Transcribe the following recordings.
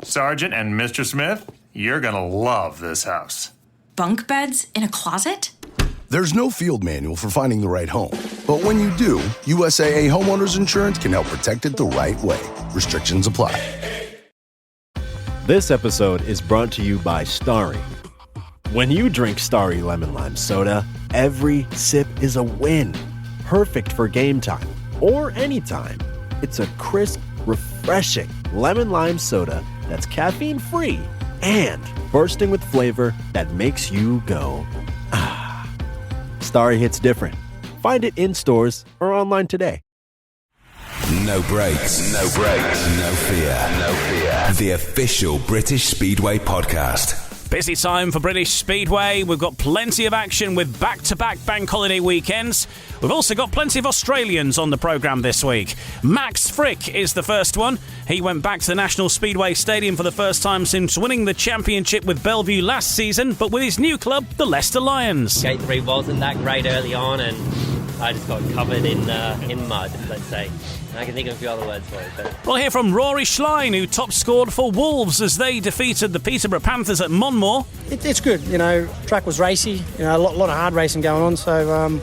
Sergeant and Mr. Smith, you're gonna love this house. Bunk beds in a closet? There's no field manual for finding the right home. But when you do, USAA Homeowners Insurance can help protect it the right way. Restrictions apply. This episode is brought to you by Starry. When you drink Starry Lemon Lime Soda, every sip is a win. Perfect for game time or anytime. It's a crisp, refreshing lemon lime soda that's caffeine-free and bursting with flavor that makes you go, ah. Starry hits different. Find it in stores or online today. No brakes, no brakes, no fear, no fear. The official British Speedway podcast. Busy time for British Speedway. We've got plenty of action with back-to-back bank holiday weekends. We've also got plenty of Australians on the programme this week. Max Fricke is the first one. He went back to the National Speedway Stadium for the first time since winning the championship with Bellevue last season, but with his new club, the Leicester Lions. Gate 3 wasn't that great early on, and I just got covered in mud, let's say. I can think of a few other words for it. But We'll hear from Rory Schlein, who top scored for Wolves as they defeated the Peterborough Panthers at Monmore. It's good, track was racy, a lot of hard racing going on, so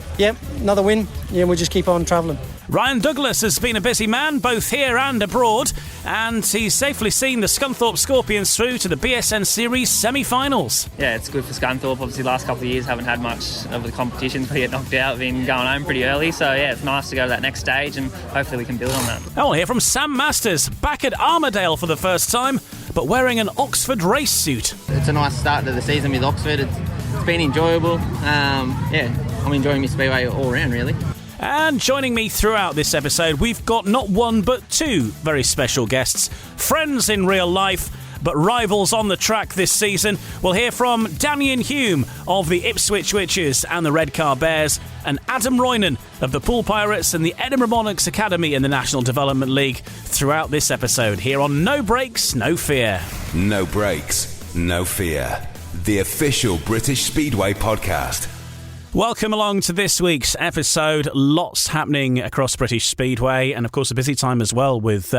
another win, we'll just keep on travelling. Ryan Douglas has been a busy man, both here and abroad, and he's safely seen the Scunthorpe Scorpions through to the BSN Series semi-finals. Yeah, it's good for Scunthorpe. Obviously, last couple of years haven't had much of the competitions where you get knocked out, been going home pretty early, so yeah, it's nice to go to that next stage, and hopefully we can build on that. And we'll hear from Sam Masters, back at Armadale for the first time, but wearing an Oxford race suit. It's a nice start to the season with Oxford. It's been enjoyable. I'm enjoying my Speedway all round, really. And joining me throughout this episode, we've got not one but two very special guests. Friends in real life, but rivals on the track this season. We'll hear from Danyon Hume of the Ipswich Witches and the Redcar Bears, and Adam Roynon of the Poole Pirates and the Edinburgh Monarchs Academy in the National Development League throughout this episode here on No Brakes, No Fear. No brakes, no fear. The official British Speedway podcast. Welcome along to this week's episode. Lots happening across British Speedway, and of course a busy time as well with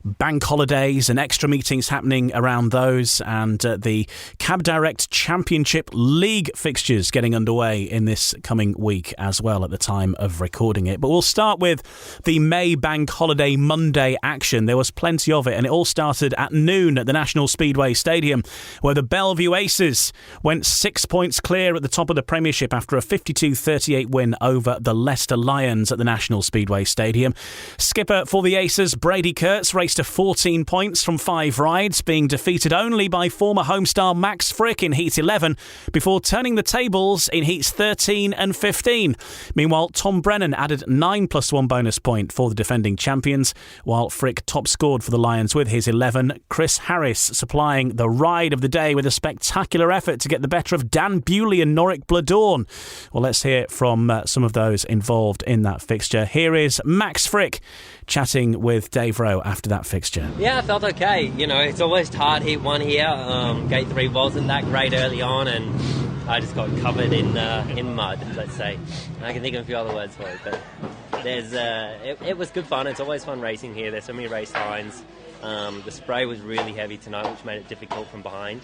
bank holidays and extra meetings happening around those, and the Cab Direct Championship League fixtures getting underway in this coming week as well at the time of recording it. But we'll start with the May Bank Holiday Monday action. There was plenty of it, and it all started at noon at the National Speedway Stadium, where the Bellevue Aces went 6 points clear at the top of the Premiership after a 52-38 win over the Leicester Lions at the National Speedway Stadium. Skipper for the Aces, Brady Kurtz, raced to 14 points from 5 rides, being defeated only by former homestar Max Fricke in Heat 11 before turning the tables in Heats 13 and 15. Meanwhile, Tom Brennan added 9 plus 1 bonus point for the defending champions, while Fricke top scored for the Lions with his 11. Chris Harris supplying the ride of the day with a spectacular effort to get the better of Dan Bewley and Norick Bladorn. Well, let's hear from some of those involved in that fixture. Here is Max Fricke chatting with Dave Rowe after that fixture. yeah, I felt okay. It's always hard Heat 1 here. Gate 3 wasn't that great early on, and I just got covered in mud, let's say. I can think of a few other words for it, but it was good fun. It's always fun racing here. There's so many race lines. The spray was really heavy tonight, which made it difficult from behind.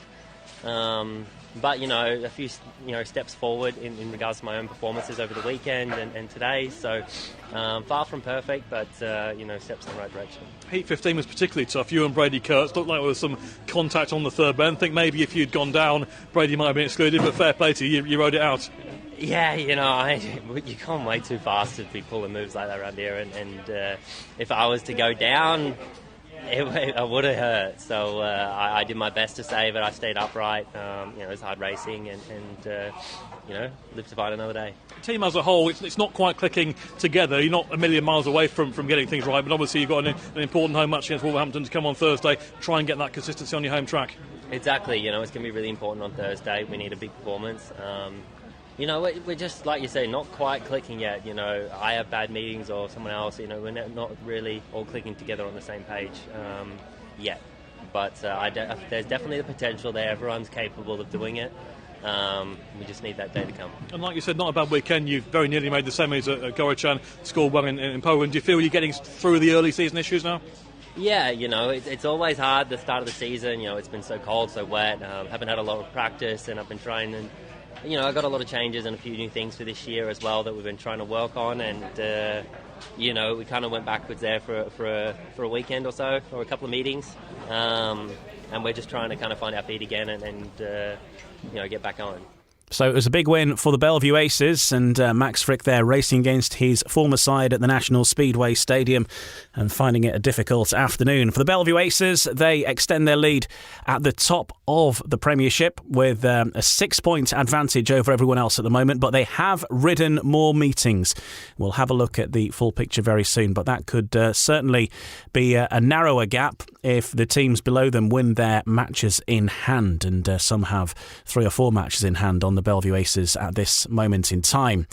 But, a few, steps forward in regards to my own performances over the weekend and today. So, far from perfect, but, steps in the right direction. Heat 15 was particularly tough. You and Brady Kurtz looked like there was some contact on the third bend. I think maybe if you'd gone down, Brady might have been excluded, but fair play to you, you rode it out. Yeah, you can't way too fast to be pulling moves like that around here. And if I was to go down, it would have hurt. So I did my best to save it. I stayed upright. It was hard racing, and live to fight another day. Team as a whole, it's not quite clicking together. You're not a million miles away from getting things right, but obviously you've got an important home match against Wolverhampton to come on Thursday. Try and get that consistency on your home track. Exactly. It's going to be really important on Thursday. We need a big performance. We're just, like you say, not quite clicking yet. I have bad meetings or someone else. We're not really all clicking together on the same page yet. But there's definitely the potential there. Everyone's capable of doing it. We just need that day to come. And like you said, not a bad weekend. You've very nearly made the semis at Gorichan, scored well in Poland. Do you feel you're getting through the early season issues now? Yeah, it's always hard the start of the season. It's been so cold, so wet. Haven't had a lot of practice, and I've been trying and. I got a lot of changes and a few new things for this year as well that we've been trying to work on, and we kind of went backwards there for a weekend or so, or a couple of meetings, and we're just trying to kind of find our feet again and get back on. So it was a big win for the Bellevue Aces, and Max Fricke there racing against his former side at the National Speedway Stadium and finding it a difficult afternoon. For the Bellevue Aces, they extend their lead at the top of the Premiership with a 6-point advantage over everyone else at the moment, but they have ridden more meetings. We'll have a look at the full picture very soon, but that could certainly be a narrower gap if the teams below them win their matches in hand, and some have 3 or 4 matches in hand on the Bellevue Aces at this moment in time.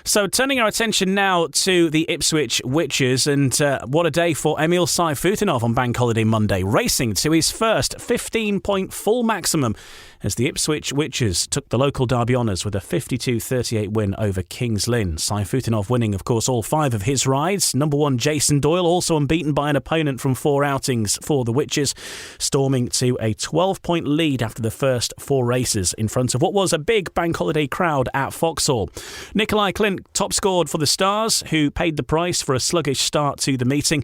So turning our attention now to the Ipswich Witches, and what a day for Emil Sayfutdinov on Bank Holiday Monday, racing to his first 15-point full maximum as the Ipswich Witches took the local Derby honours with a 52-38 win over Kings Lynn. Sayfutdinov winning, of course, all 5 of his rides. Number 1, Jason Doyle, also unbeaten by an opponent from 4 outings for the Witches, storming to a 12-point lead after the first 4 races in front of what was a big bank holiday crowd at Foxhall. Nikolai Clint top scored for the Stars, who paid the price for a sluggish start to the meeting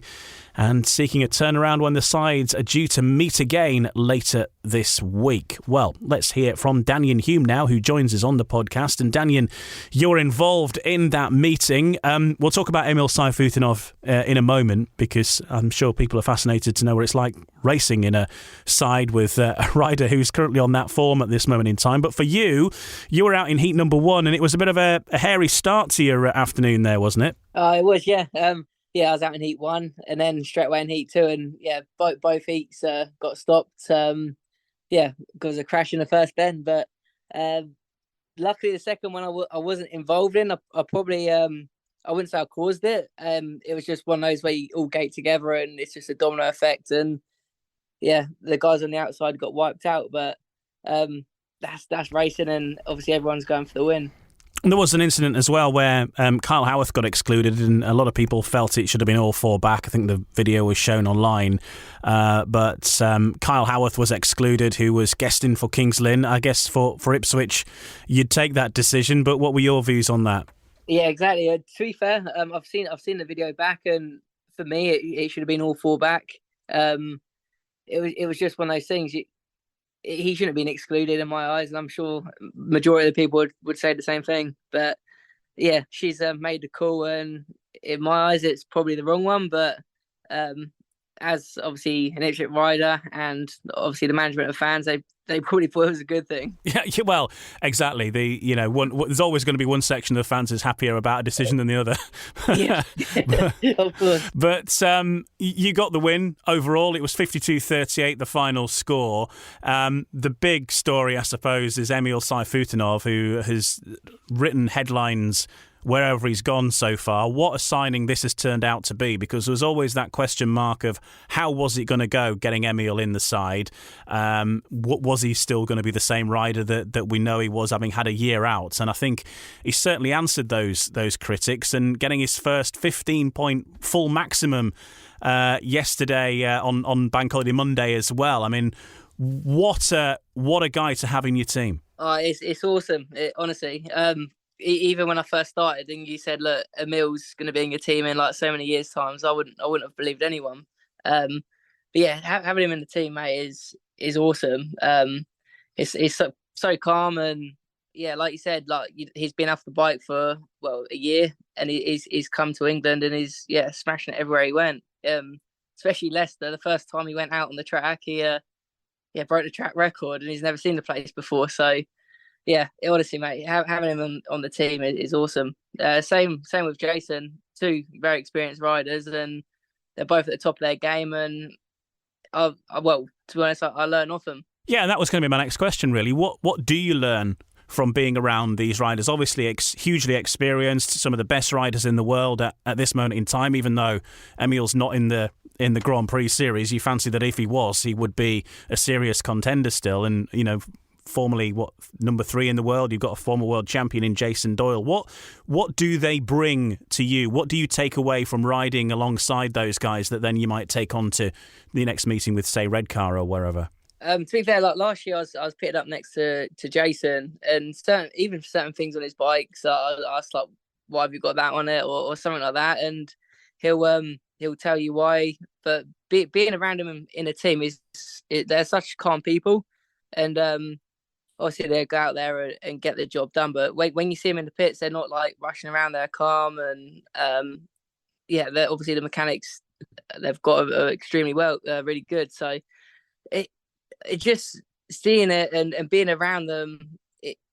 and seeking a turnaround when the sides are due to meet again later this week. Well, let's hear from Danyon Hume now, who joins us on the podcast. And Danyon, you're involved in that meeting. We'll talk about Emil Sayfutdinov in a moment, because I'm sure people are fascinated to know what it's like racing in a side with a rider who's currently on that form at this moment in time. But for you, you were out in heat number 1, and it was a bit of a hairy start to your afternoon there, wasn't it? It was, yeah. I was out in heat 1 and then straight away in heat 2, and both heats got stopped. Because of a crash in the first bend, but luckily the second one I wasn't involved in. I probably I wouldn't say I caused it. It was just one of those where you all gate together and it's just a domino effect, and the guys on the outside got wiped out. But that's racing, and obviously everyone's going for the win. There was an incident as well where Kyle Howarth got excluded, and a lot of people felt it should have been all 4 back. I think the video was shown online. But Kyle Howarth was excluded, who was guesting for Kings Lynn. I guess for Ipswich, you'd take that decision, but what were your views on that? Yeah, exactly. To be fair, I've seen the video back, and for me, it should have been all 4 back. It was just one of those things. He shouldn't have been excluded in my eyes, and I'm sure majority of the people would say the same thing. But she's made the call, and in my eyes, it's probably the wrong one. But as obviously an Ipswich rider and obviously the management of fans, they probably thought it was a good thing. Yeah, well, exactly. There's always going to be one section of the fans is happier about a decision than the other. Yeah, of course. But you got the win overall. It was 52-38, the final score. The big story, I suppose, is Emil Sayfutdinov, who has written headlines wherever he's gone so far. What a signing this has turned out to be, because there was always that question mark of how was it going to go getting Emil in the side. Was he still going to be the same rider that we know he was, having had a year out? And I think he certainly answered those critics, and getting his first 15-point full maximum yesterday on Bank Holiday Monday as well. I mean, what a guy to have in your team. It's awesome, honestly. Even when I first started and you said, look, Emil's going to be in your team in like so many years' times, I wouldn't have believed anyone. But yeah, having him in the team, mate, is awesome. It's so calm, and yeah, like you said, like he's been off the bike for a year, and he's come to England and he's smashing it everywhere he went. Especially Leicester, the first time he went out on the track, he broke the track record, and he's never seen the place before. So. Yeah, honestly, mate, having him on the team is awesome. Same with Jason, 2 very experienced riders, and they're both at the top of their game. And to be honest, I learn off them. Yeah, and that was going to be my next question, really. What do you learn from being around these riders? Obviously, hugely experienced, some of the best riders in the world at this moment in time. Even though Emil's not in the Grand Prix series, you fancy that if he was, he would be a serious contender still. And formerly number 3 in the world. You've got a former world champion in Jason Doyle. What do they bring to you? What do you take away from riding alongside those guys that then you might take on to the next meeting with, say, Redcar or wherever? To be fair, like last year, I was pitted up next to Jason, and even certain things on his bike. So I asked, like, why have you got that on it, or something like that, and he'll tell you why. But being around him in a team they're such calm people, and obviously they go out there and get the job done. But when you see them in the pits, they're not like rushing around. They're calm, and they're obviously the mechanics they've got are extremely really good. So it just seeing it and being around them,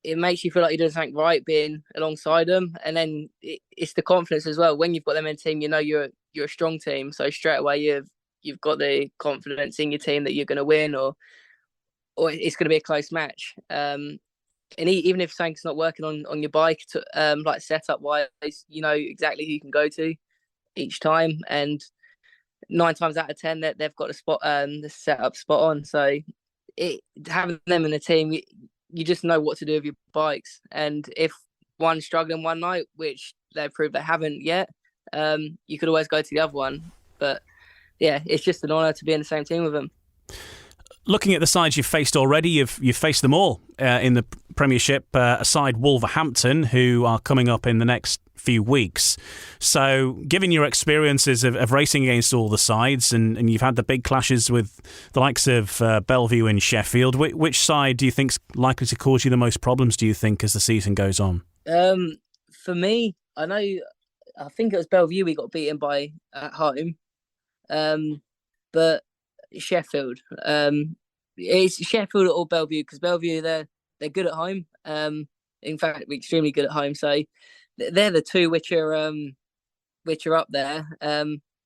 it makes you feel like you're doing something right being alongside them. And then it's the confidence as well. When you've got them in a team, you're a strong team. So straight away you've got the confidence in your team that you're going to win or it's going to be a close match. And even if something's not working on your bike, like setup wise, you know exactly who you can go to each time. And 9 times out of 10 that they've got the setup spot on. So having them in the team, you just know what to do with your bikes. And if one's struggling one night, which they've proved they haven't yet, you could always go to the other one. But yeah, it's just an honour to be in the same team with them. Looking at the sides you've faced already, you've faced them all in the Premiership, aside Wolverhampton, who are coming up in the next few weeks. So given your experiences of racing against all the sides, and you've had the big clashes with the likes of Bellevue and Sheffield, which side do you think's likely to cause you the most problems, do you think, as the season goes on? For me, I think it was Bellevue we got beaten by at home. But Sheffield, it's Sheffield or Bellevue, because Bellevue they're good at home. In fact, we're extremely good at home. So they're the two which are up there.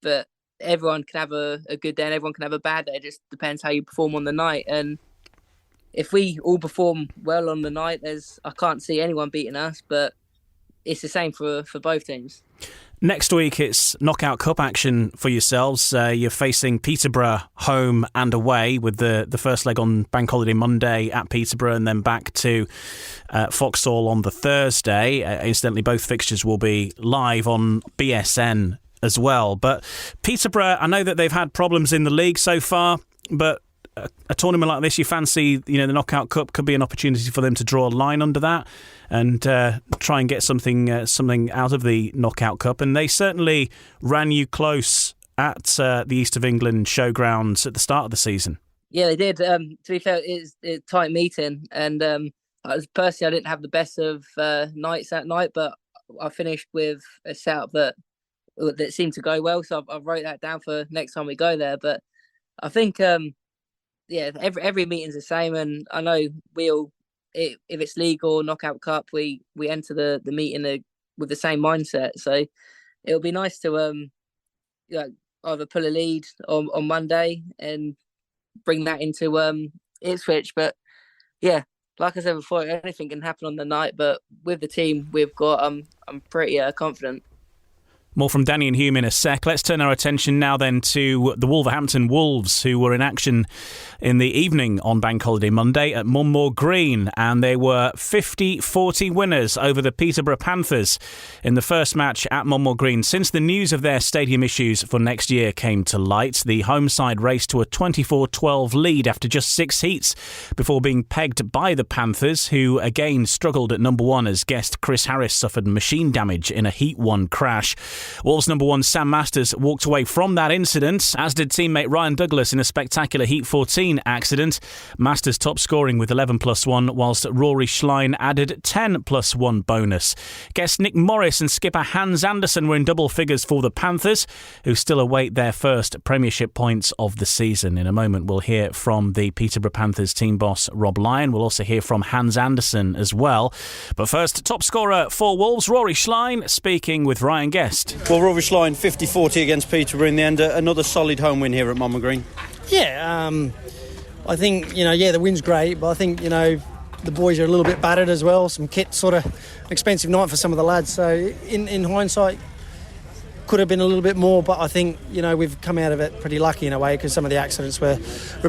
But everyone can have a good day and everyone can have a bad day. It just depends how you perform on the night. And if we all perform well on the night, I can't see anyone beating us. But it's the same for both teams. Next week, it's Knockout Cup action for yourselves. You're facing Peterborough home and away, with the first leg on Bank Holiday Monday at Peterborough and then back to Foxhall on the Thursday. Incidentally, both fixtures will be live on BSN as well. But Peterborough, I know that they've had problems in the league so far, but a tournament like this, you fancy, the Knockout Cup could be an opportunity for them to draw a line under that and try and get something out of the Knockout Cup. And they certainly ran you close at the East of England showgrounds at the start of the season. Yeah, they did. To be fair, it's a tight meeting, and personally, I didn't have the best of nights that night, but I finished with a setup that seemed to go well. So I wrote that down for next time we go there. But I think. Every meeting's the same, and I know if it's league or Knockout Cup, we enter the meeting with the same mindset. So it'll be nice to either pull a lead on Monday and bring that into Ipswich. But yeah, like I said before, anything can happen on the night. But with the team we've got, I'm pretty confident. More from Danyon Hume in a sec. Let's turn our attention now then to the Wolverhampton Wolves, who were in action in the evening on Bank Holiday Monday at Munmore Green, and they were 50-40 winners over the Peterborough Panthers in the first match at Munmore Green. Since the news of their stadium issues for next year came to light, the home side raced to a 24-12 lead after just 6 heats before being pegged by the Panthers, who again struggled at number 1 as guest Chris Harris suffered machine damage in a Heat 1 crash. Wolves number 1 Sam Masters walked away from that incident, as did teammate Ryan Douglas in a spectacular Heat 14 accident. Masters top scoring with 11+1, whilst Rory Schlein added 10+1 bonus. Guest Nick Morris and skipper Hans Andersen were in double figures for the Panthers, who still await their first Premiership points of the season. In a moment, we'll hear from the Peterborough Panthers team boss Rob Lyon. We'll also hear from Hans Andersen as well. But first, top scorer for Wolves, Rory Schlein, speaking with Ryan Guest. Well, Rory Schlein, 50-40 against Peterborough in the end. Another solid home win here at Munmore Green. Yeah, I think, the win's great, but I think, the boys are a little bit battered as well. Some kit, sort of expensive night for some of the lads. So in hindsight, could have been a little bit more, but I think, we've come out of it pretty lucky in a way, because some of the accidents were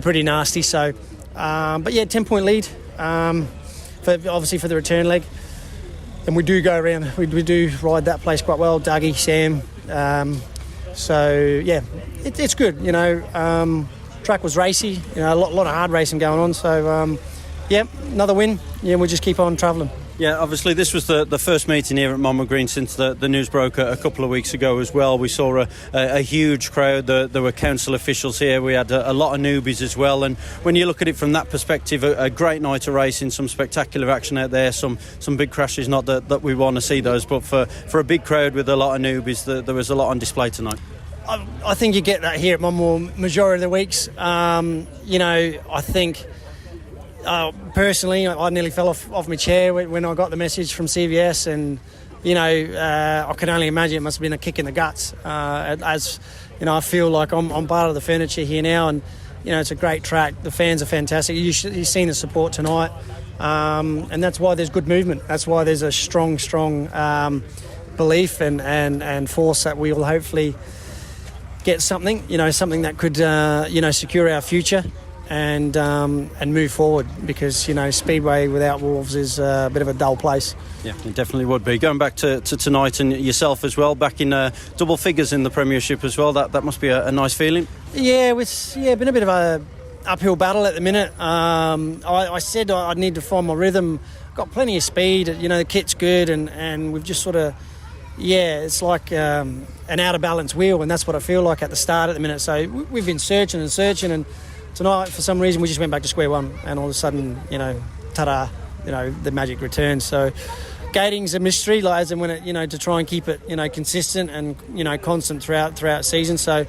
pretty nasty. So, but yeah, 10-point lead. obviously for the return leg. And we do go around, we do ride that place quite well, Dougie, Sam. So, yeah, it's good, you know. Track was racy, you know, a lot of hard racing going on. So, another win. Yeah, we'll just keep on travelling. Yeah, obviously this was the first meeting here at Monmouth Green since the news broke a couple of weeks ago as well. We saw a huge crowd. There were council officials here. We had a lot of newbies as well. And when you look at it from that perspective, a great night of racing, some spectacular action out there, some big crashes. Not that we want to see those, but for a big crowd with a lot of newbies, there was a lot on display tonight. I think you get that here at Monmouth majority of the weeks. You know, I think... personally, I nearly fell off my chair when I got the message from CVS, and you know, I can only imagine it must have been a kick in the guts. As you know, I feel like I'm part of the furniture here now, and you know, it's a great track. The fans are fantastic. You've seen the support tonight, and that's why there's good movement. That's why there's a strong belief and force that we will hopefully get something. You know, something that could secure our future. And move forward, because you know, Speedway without Wolves is a bit of a dull place. Yeah, it definitely would be. Going back to tonight, and yourself as well, back in double figures in the Premiership as well. That must be a nice feeling. Yeah, it's been a bit of a uphill battle at the minute. I said I'd need to find my rhythm. Got plenty of speed. You know, the kit's good, and we've just sort of. Yeah, it's like an out of balance wheel, and that's what I feel like at the start at the minute. So we've been searching, and tonight, for some reason, we just went back to square one, and all of a sudden, you know, ta-da, you know, the magic returns. So, gating's a mystery, like, as and when it, you know, to try and keep it, you know, consistent and you know, constant throughout season. So,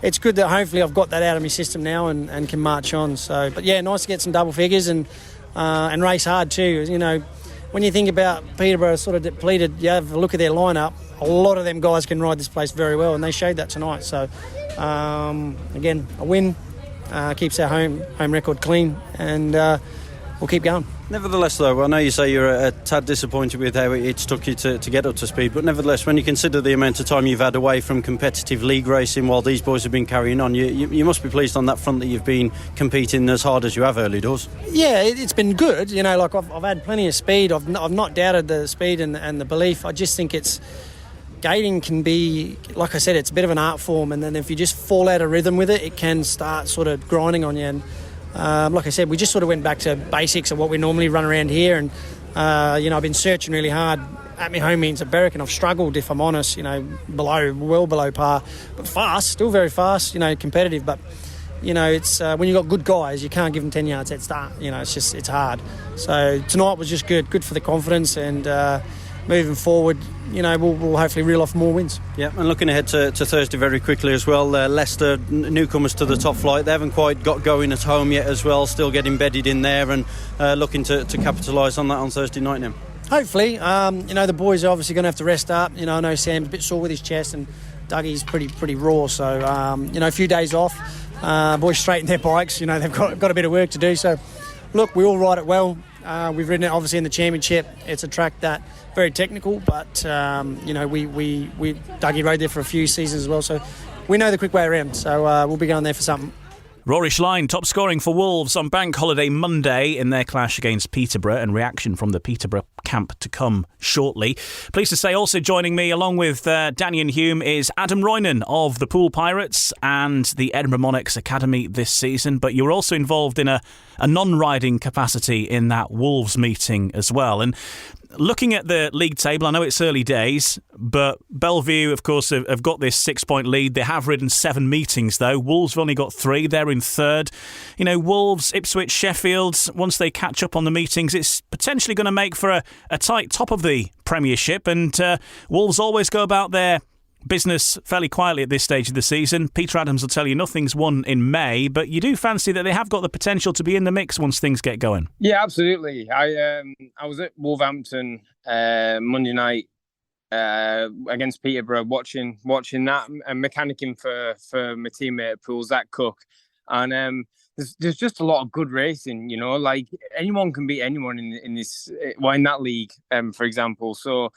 it's good that hopefully I've got that out of my system now and can march on. So, but yeah, nice to get some double figures and race hard too. You know, when you think about Peterborough sort of depleted, you have a look at their lineup. A lot of them guys can ride this place very well, and they showed that tonight. So, again, a win. Keeps our home record clean, and we'll keep going. Nevertheless, though, I know you say you're a tad disappointed with how it's took you to get up to speed, but nevertheless, when you consider the amount of time you've had away from competitive league racing while these boys have been carrying on, you must be pleased on that front that you've been competing as hard as you have early doors. Yeah, it's been good. You know, like I've had plenty of speed. I've not doubted the speed and the belief. I just think it's... Gating can be, like I said, it's a bit of an art form, and then if you just fall out of rhythm with it, it can start sort of grinding on you. And like I said, we just sort of went back to basics of what we normally run around here. And you know, I've been searching really hard at my home meetings at Berwick, and I've struggled, if I'm honest. You know, well below par, but fast, still very fast. You know, competitive, but you know, it's when you've got good guys, you can't give them 10 yards head start. You know, it's hard. So tonight was just good for the confidence, and moving forward, you know, we'll hopefully reel off more wins. Yeah, and looking ahead to Thursday very quickly as well, Leicester, newcomers to the top flight, they haven't quite got going at home yet as well, still getting bedded in there, and looking to capitalise on that on Thursday night now. Hopefully, you know, the boys are obviously going to have to rest up. You know, I know Sam's a bit sore with his chest, and Dougie's pretty raw, so you know, a few days off. Boys straighten their bikes, you know, they've got a bit of work to do. So look, we all ride it well. We've ridden it obviously in the Championship. It's a track that very technical, but you know, we Dougie rode there for a few seasons as well, so we know the quick way around. So we'll be going there for something. Rory Schlein, top scoring for Wolves on Bank Holiday Monday in their clash against Peterborough, and reaction from the Peterborough camp to come shortly. Pleased to say also joining me along with Danyon Hume is Adam Roynon of the Poole Pirates and the Edinburgh Monarchs Academy this season, but you're also involved in a non-riding capacity in that Wolves meeting as well. And looking at the league table, I know it's early days, but Bellevue, of course, have got this 6-point lead. They have ridden 7 meetings, though. Wolves have only got 3. They're in third. You know, Wolves, Ipswich, Sheffield, once they catch up on the meetings, it's potentially going to make for a tight top of the Premiership. And Wolves always go about their business fairly quietly at this stage of the season. Peter Adams will tell you nothing's won in May, but you do fancy that they have got the potential to be in the mix once things get going. Yeah, absolutely. I was at Wolverhampton Monday night against Peterborough, watching that and mechanicking for my teammate at Poole, Zach Cook, and there's just a lot of good racing. You know, like anyone can beat anyone in that league, for example. So.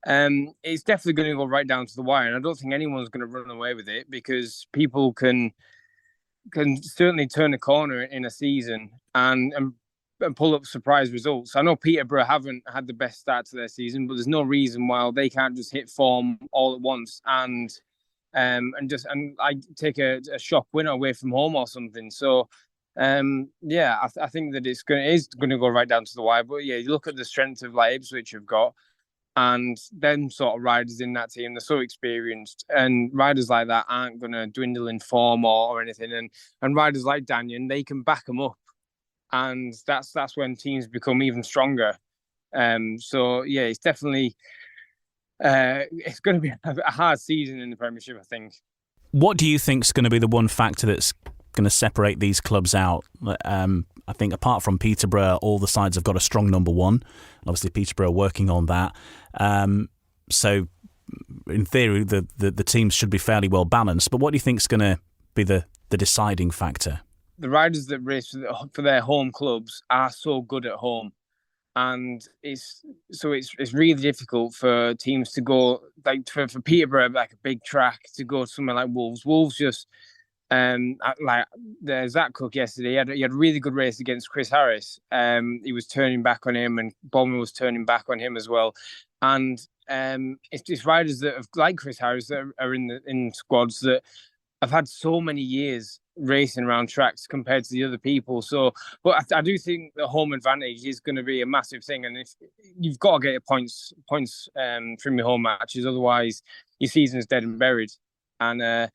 It's definitely going to go right down to the wire, and I don't think anyone's going to run away with it, because people can certainly turn a corner in a season and pull up surprise results. I know Peterborough haven't had the best start to their season, but there's no reason why they can't just hit form all at once and I take a shock winner away from home or something. So I think that it is going to go right down to the wire. But yeah, you look at the strength of like Ipswich have got, and them sort of riders in that team, they're so experienced, and riders like that aren't going to dwindle in form or anything. And riders like Danyon, they can back them up. And that's when teams become even stronger. So yeah, it's definitely it's going to be a hard season in the Premiership, I think. What do you think is going to be the one factor that's going to separate these clubs out? I think apart from Peterborough, all the sides have got a strong number one. Obviously, Peterborough are working on that. So in theory, the teams should be fairly well balanced. But what do you think is going to be the deciding factor? The riders that race for their home clubs are so good at home, and it's really difficult for teams to go like for Peterborough, like a big track, to go somewhere like Wolves. Wolves just like there's Zach Cook yesterday. He had a really good race against Chris Harris. He was turning back on him, and Bomber was turning back on him as well. And it's riders that have, like Chris Harris, that are in squads that have had so many years racing around tracks compared to the other people. So, but I do think the home advantage is going to be a massive thing, and if you've got to get your points from your home matches, otherwise your season's dead and buried. And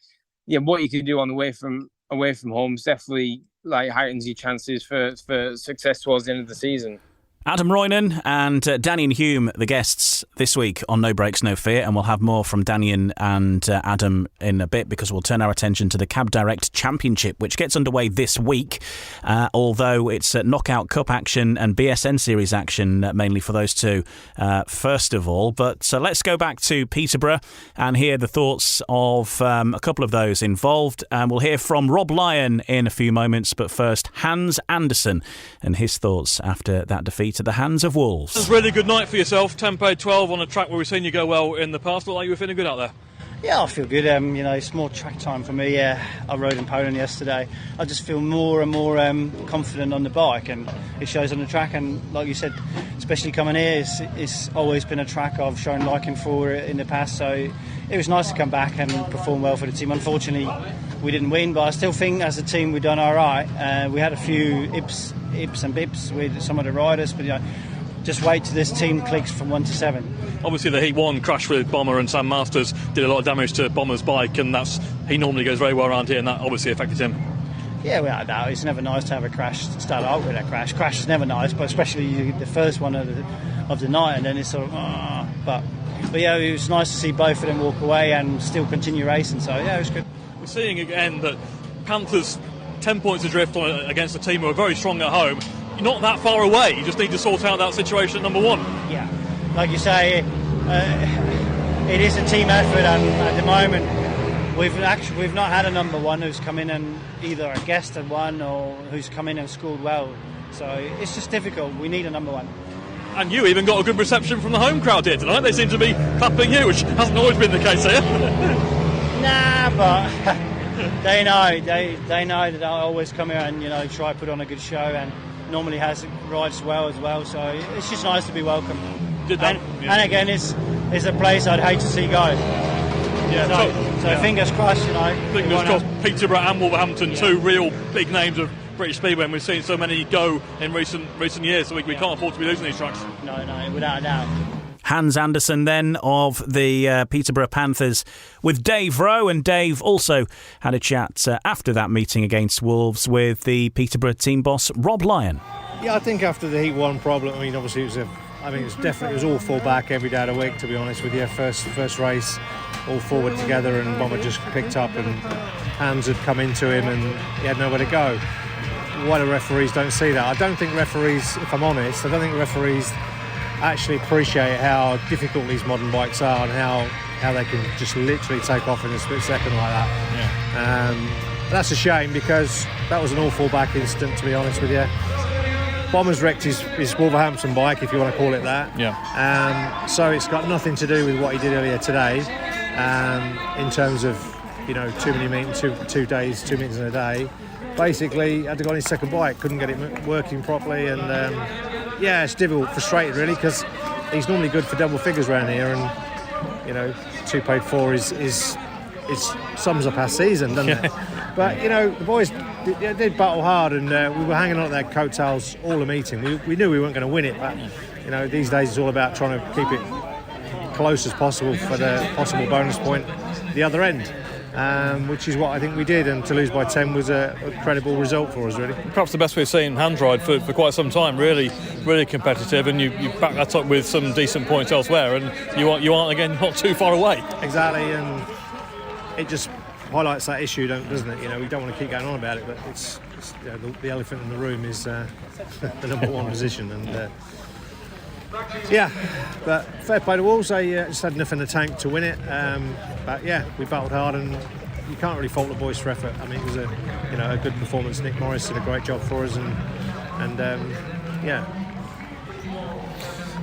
what you can do on the way from home is definitely like heightens your chances for success towards the end of the season. Adam Roynon and Danyon Hume, the guests this week on No Breaks, No Fear, and we'll have more from Danyon and Adam in a bit, because we'll turn our attention to the Cab Direct Championship, which gets underway this week, although it's Knockout Cup action and BSN Series action, mainly for those two, first of all. But let's go back to Peterborough and hear the thoughts of a couple of those involved. And we'll hear from Rob Lyon in a few moments, but first, Hans Andersen and his thoughts after that defeat at the hands of Wolves. It was a really good night for yourself. Tempo 12 on a track where we've seen you go well in the past. Looked like you were feeling good out there. Yeah, I feel good. It's more track time for me. I rode in Poland yesterday. I just feel more and more confident on the bike, and it shows on the track. And like you said, especially coming here, it's always been a track I've shown liking for in the past. So it was nice to come back and perform well for the team. Unfortunately, we didn't win, but I still think as a team we've done all right. We had a few ips and bips with some of the riders, but just wait till this team clicks from 1 to 7. Obviously, the Heat 1 crash with Bomber and Sam Masters did a lot of damage to Bomber's bike, and he normally goes very well around here, and that obviously affected him. Yeah, without a doubt, it's never nice to have a crash, to start out with a crash. Crash is never nice, but especially the first one of the night, and then it's sort of, but yeah, it was nice to see both of them walk away and still continue racing, so yeah, it was good. We're seeing again that Panthers 10 points adrift against a team who are very strong at home. You're not that far away, you just need to sort out that situation at number one. Yeah, like you say, it is a team effort, and at the moment we've not had a number one who's come in and either a guest at one or who's come in and scored well, so it's just difficult. We need a number one. And you even got a good reception from the home crowd here tonight. They seem to be clapping you, which hasn't always been the case here. Nah, but they know that I always come here and try to put on a good show, and normally rides well as well. So it's just nice to be welcome. And again, it's a place I'd hate to see go. Yeah. So fingers crossed. Fingers crossed. Peterborough and Wolverhampton, two real big names of British Speedway, and we've seen so many go in recent years, so we can't afford to be losing these tracks. No, without a doubt. Hans Andersen then of the Peterborough Panthers with Dave Rowe, and Dave also had a chat after that meeting against Wolves with the Peterborough team boss Rob Lyon. Yeah, I think after the Heat 1 problem, obviously it was all full back every day of the week, to be honest with you. First race, all forward together, and Bomber just picked up, and Hans had come into him and he had nowhere to go. Why the referees don't see that? I don't think referees, if I'm honest, actually appreciate how difficult these modern bikes are, and how they can just literally take off in a split second like that. Yeah. That's a shame, because that was an awful back incident, to be honest with you. Bomber's wrecked his Wolverhampton bike, if you want to call it that. Yeah. So it's got nothing to do with what he did earlier today, in terms of too many meetings, 2 days, 2 meetings in a day. basically had to go on his second bike, couldn't get it working properly, and it's difficult, frustrated really, because he's normally good for double figures around here, and 2 paid 4 is sums up our season, doesn't it? But the boys did battle hard, and we were hanging on to their coattails all the meeting. We knew we weren't going to win it, but these days it's all about trying to keep it close as possible for the possible bonus point the other end, which is what I think we did, and to lose by 10 was a credible result for us, really. Perhaps the best we've seen hands ride for quite some time. Really competitive, and you back that up with some decent points elsewhere, and you aren't again not too far away. Exactly, and it just highlights that issue, doesn't it? We don't want to keep going on about it, but it's the elephant in the room is the number 1 position, and but fair play to Wolves. They just had enough in the tank to win it, but we battled hard, and you can't really fault the boys for effort. I mean, it was a good performance. Nick Morris did a great job for us, and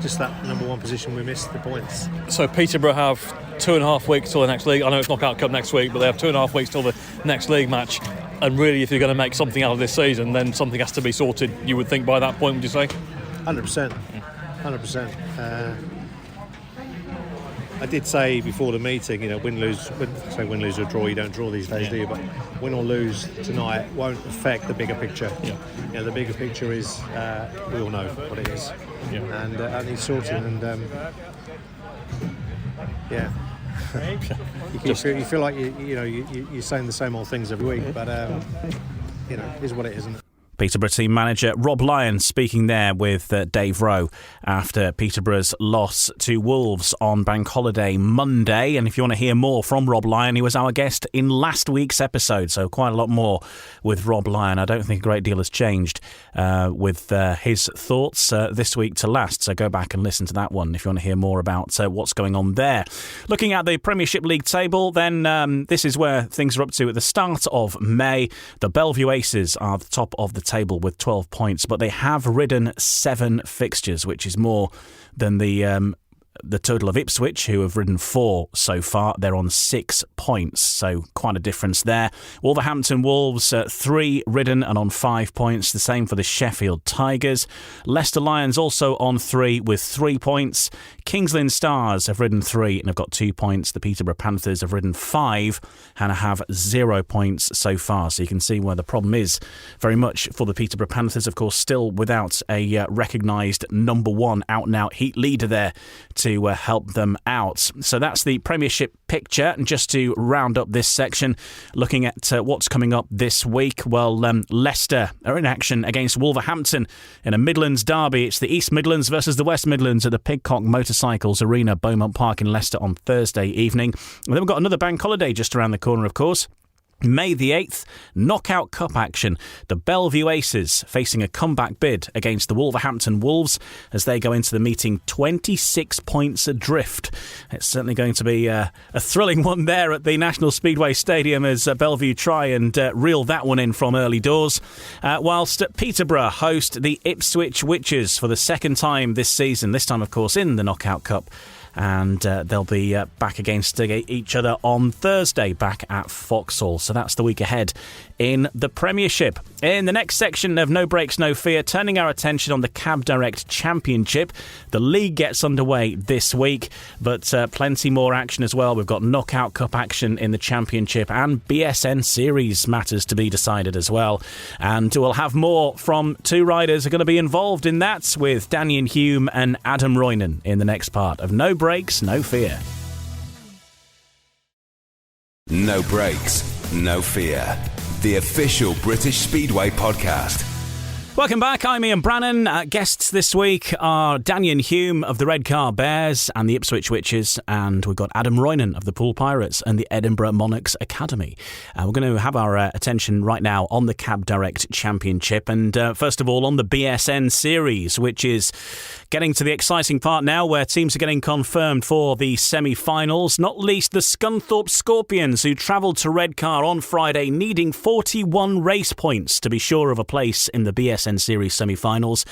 just that number 1 position we missed the points. So Peterborough have 2.5 weeks till the next league. I know it's Knockout Cup next week, but they have 2.5 weeks till the next league match. And really, if you're going to make something out of this season, then something has to be sorted, you would think, by that point, would you say? 100%. I did say before the meeting, win, lose or draw, you don't draw these days, do you? But win or lose tonight won't affect the bigger picture. The bigger picture is we all know what it is, and that needs sorting. And you feel like you're saying the same old things every week, but it is what it is, isn't it? Peterborough team manager Rob Lyon speaking there with Dave Rowe after Peterborough's loss to Wolves on Bank Holiday Monday. And if you want to hear more from Rob Lyon, he was our guest in last week's episode, so quite a lot more with Rob Lyon. I don't think a great deal has changed with his thoughts this week to last, so go back and listen to that one if you want to hear more about what's going on there. Looking at the Premiership League table, then this is where things are up to at the start of May. The Bellevue Aces are at the top of the table with 12 points, but they have ridden 7 fixtures, which is more than the total of Ipswich, who have ridden 4 so far. They're on 6 points, so quite a difference there. Wolverhampton Wolves, 3 ridden and on 5 points. The same for the Sheffield Tigers. Leicester Lions also on 3 with 3 points. Kings Lynn Stars have ridden 3 and have got 2 points. The Peterborough Panthers have ridden 5 and have 0 points so far. So you can see where the problem is very much for the Peterborough Panthers. Of course, still without a recognised number 1 out-and-out heat leader there to help them out. So that's the Premiership picture. And just to round up this section, looking at what's coming up this week, well, Leicester are in action against Wolverhampton in a Midlands derby. It's the East Midlands versus the West Midlands at the Pidcock Motorcycles Arena, Beaumont Park in Leicester on Thursday evening. And then we've got another bank holiday just around the corner, of course. May the 8th, Knockout Cup action. The Bellevue Aces facing a comeback bid against the Wolverhampton Wolves as they go into the meeting 26 points adrift. It's certainly going to be a thrilling one there at the National Speedway Stadium as Bellevue try and reel that one in from early doors. Whilst Peterborough host the Ipswich Witches for the second time this season, this time, of course, in the Knockout Cup. And they'll be back against each other on Thursday back at Foxhall. So that's the week ahead in the Premiership. In the next section of No Breaks, No Fear, turning our attention on the Cab Direct Championship. The league gets underway this week, but plenty more action as well. We've got Knockout Cup action in the Championship and BSN Series matters to be decided as well. And we'll have more from 2 riders who are going to be involved in that with Danyon Hume and Adam Roynon in the next part of No Breaks, No Fear. No Breaks, No Fear. The official British Speedway podcast. Welcome back, I'm Ian Brannan. Guests this week are Danyon Hume of the Redcar Bears and the Ipswich Witches, and we've got Adam Roynon of the Poole Pirates and the Edinburgh Monarchs Academy. We're going to have our attention right now on the Cab Direct Championship, and first of all on the BSN Series, which is getting to the exciting part now where teams are getting confirmed for the semi-finals, not least the Scunthorpe Scorpions, who travelled to Redcar on Friday needing 41 race points to be sure of a place in the BSN Series semi-finals,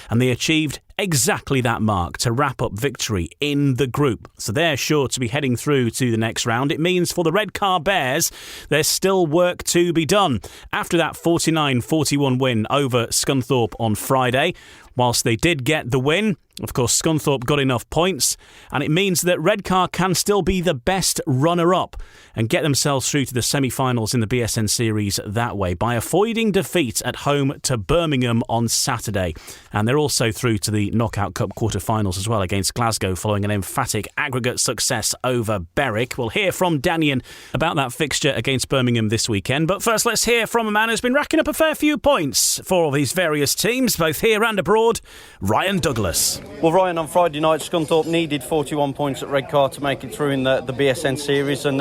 and they achieved exactly that mark to wrap up victory in the group. So they're sure to be heading through to the next round. It means for the Redcar Bears, there's still work to be done. After that 49-41 win over Scunthorpe on Friday, whilst they did get the win, of course, Scunthorpe got enough points, and it means that Redcar can still be the best runner-up and get themselves through to the semi-finals in the BSN Series that way by avoiding defeat at home to Birmingham on Saturday. And they're also through to the Knockout Cup quarter-finals as well against Glasgow following an emphatic aggregate success over Berwick. We'll hear from Danyon about that fixture against Birmingham this weekend. But first, let's hear from a man who's been racking up a fair few points for all these various teams, both here and abroad, Ryan Douglas. Well, Ryan, on Friday night, Scunthorpe needed 41 points at Redcar to make it through in the BSN Series, and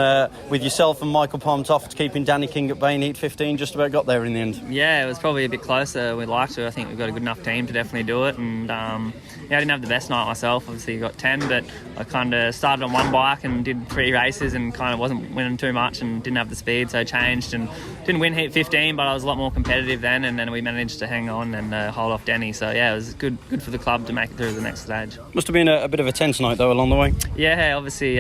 with yourself and Michael Palmtoft keeping Danny King at bay in Heat 15, just about got there in the end. Yeah, it was probably a bit closer. We'd like to. I think we've got a good enough team to definitely do it, and I didn't have the best night myself. Obviously, got 10, but I kind of started on one bike and did 3 races and kind of wasn't winning too much and didn't have the speed, so I changed and didn't win Heat 15, but I was a lot more competitive then, and then we managed to hang on and hold off Danny. So yeah, it was good for the club to make it through to the next stage. Must have been a bit of a tense night though along the way. Yeah, obviously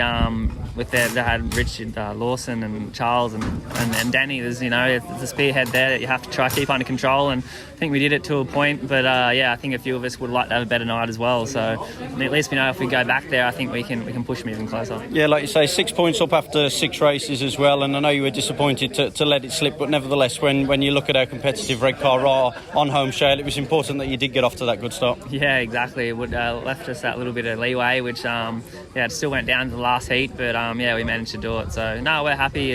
with they had Richard Lawson and Charles and Danny. There's the spearhead there that you have to try to keep under control, and I think we did it to a point. But I think a few of us would like to have a better night as well. So at least we know if we go back there, I think we can push them even closer. Yeah, like you say, 6 points up after 6 races as well, and I know you were disappointed to let it slip, but nevertheless, when you look at how competitive Redcar are on home shale, it was important that you did get off to that good start. Yeah, exactly. It would left us that little bit of leeway, which it still went down to the last heat, but we managed to do it. So no, we're happy.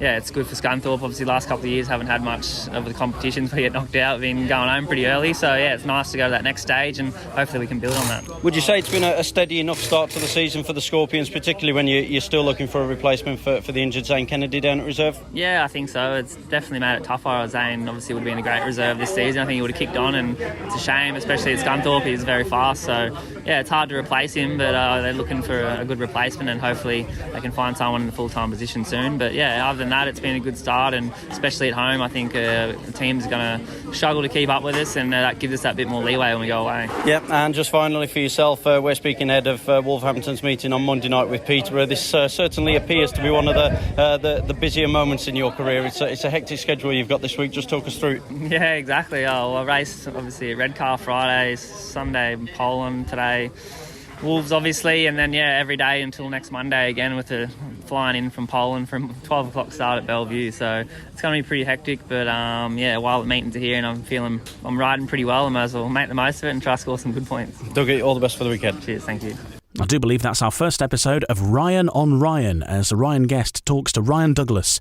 It's good for Scunthorpe. Obviously, the last couple of years haven't had much of the competitions. We get knocked out, been going home pretty early. So yeah, it's nice to go to that next stage, and hopefully we can build on that. Would you say it's been a steady enough start to the season for the Scorpions, particularly when you're still looking for a replacement for the injured Zane Kennedy down at reserve? Yeah, I think so. It's definitely made it tougher. Zane obviously would have been a great reserve this season. I think he would have kicked on, and it's a shame, especially at Scunthorpe. He's very fast, so yeah, it's hard to replace him, but they're looking for a good replacement, and hopefully they can find someone in the full-time position soon. But yeah, other than that, it's been a good start, and especially at home, I think the team's going to struggle to keep up with us, and that gives us that bit more leeway when we go away. Yep, and just finally for yourself, we're speaking ahead of Wolverhampton's meeting on Monday night with Peterborough. This certainly appears to be one of the busier moments in your career. It's a hectic schedule you've got this week. Just talk us through it. Yeah, exactly. I race obviously at Redcar Friday, Sunday Poland, today Wolves obviously, and then every day until next Monday again with the flying in from Poland from 12 o'clock start at Bellevue. So it's going to be pretty hectic, but while the meetings are here and I'm riding pretty well, I might as well make the most of it and try to score some good points. Dougie, all the best for the weekend. Cheers, thank you. I do believe that's our first episode of Ryan on Ryan, as a Ryan guest talks to Ryan Douglas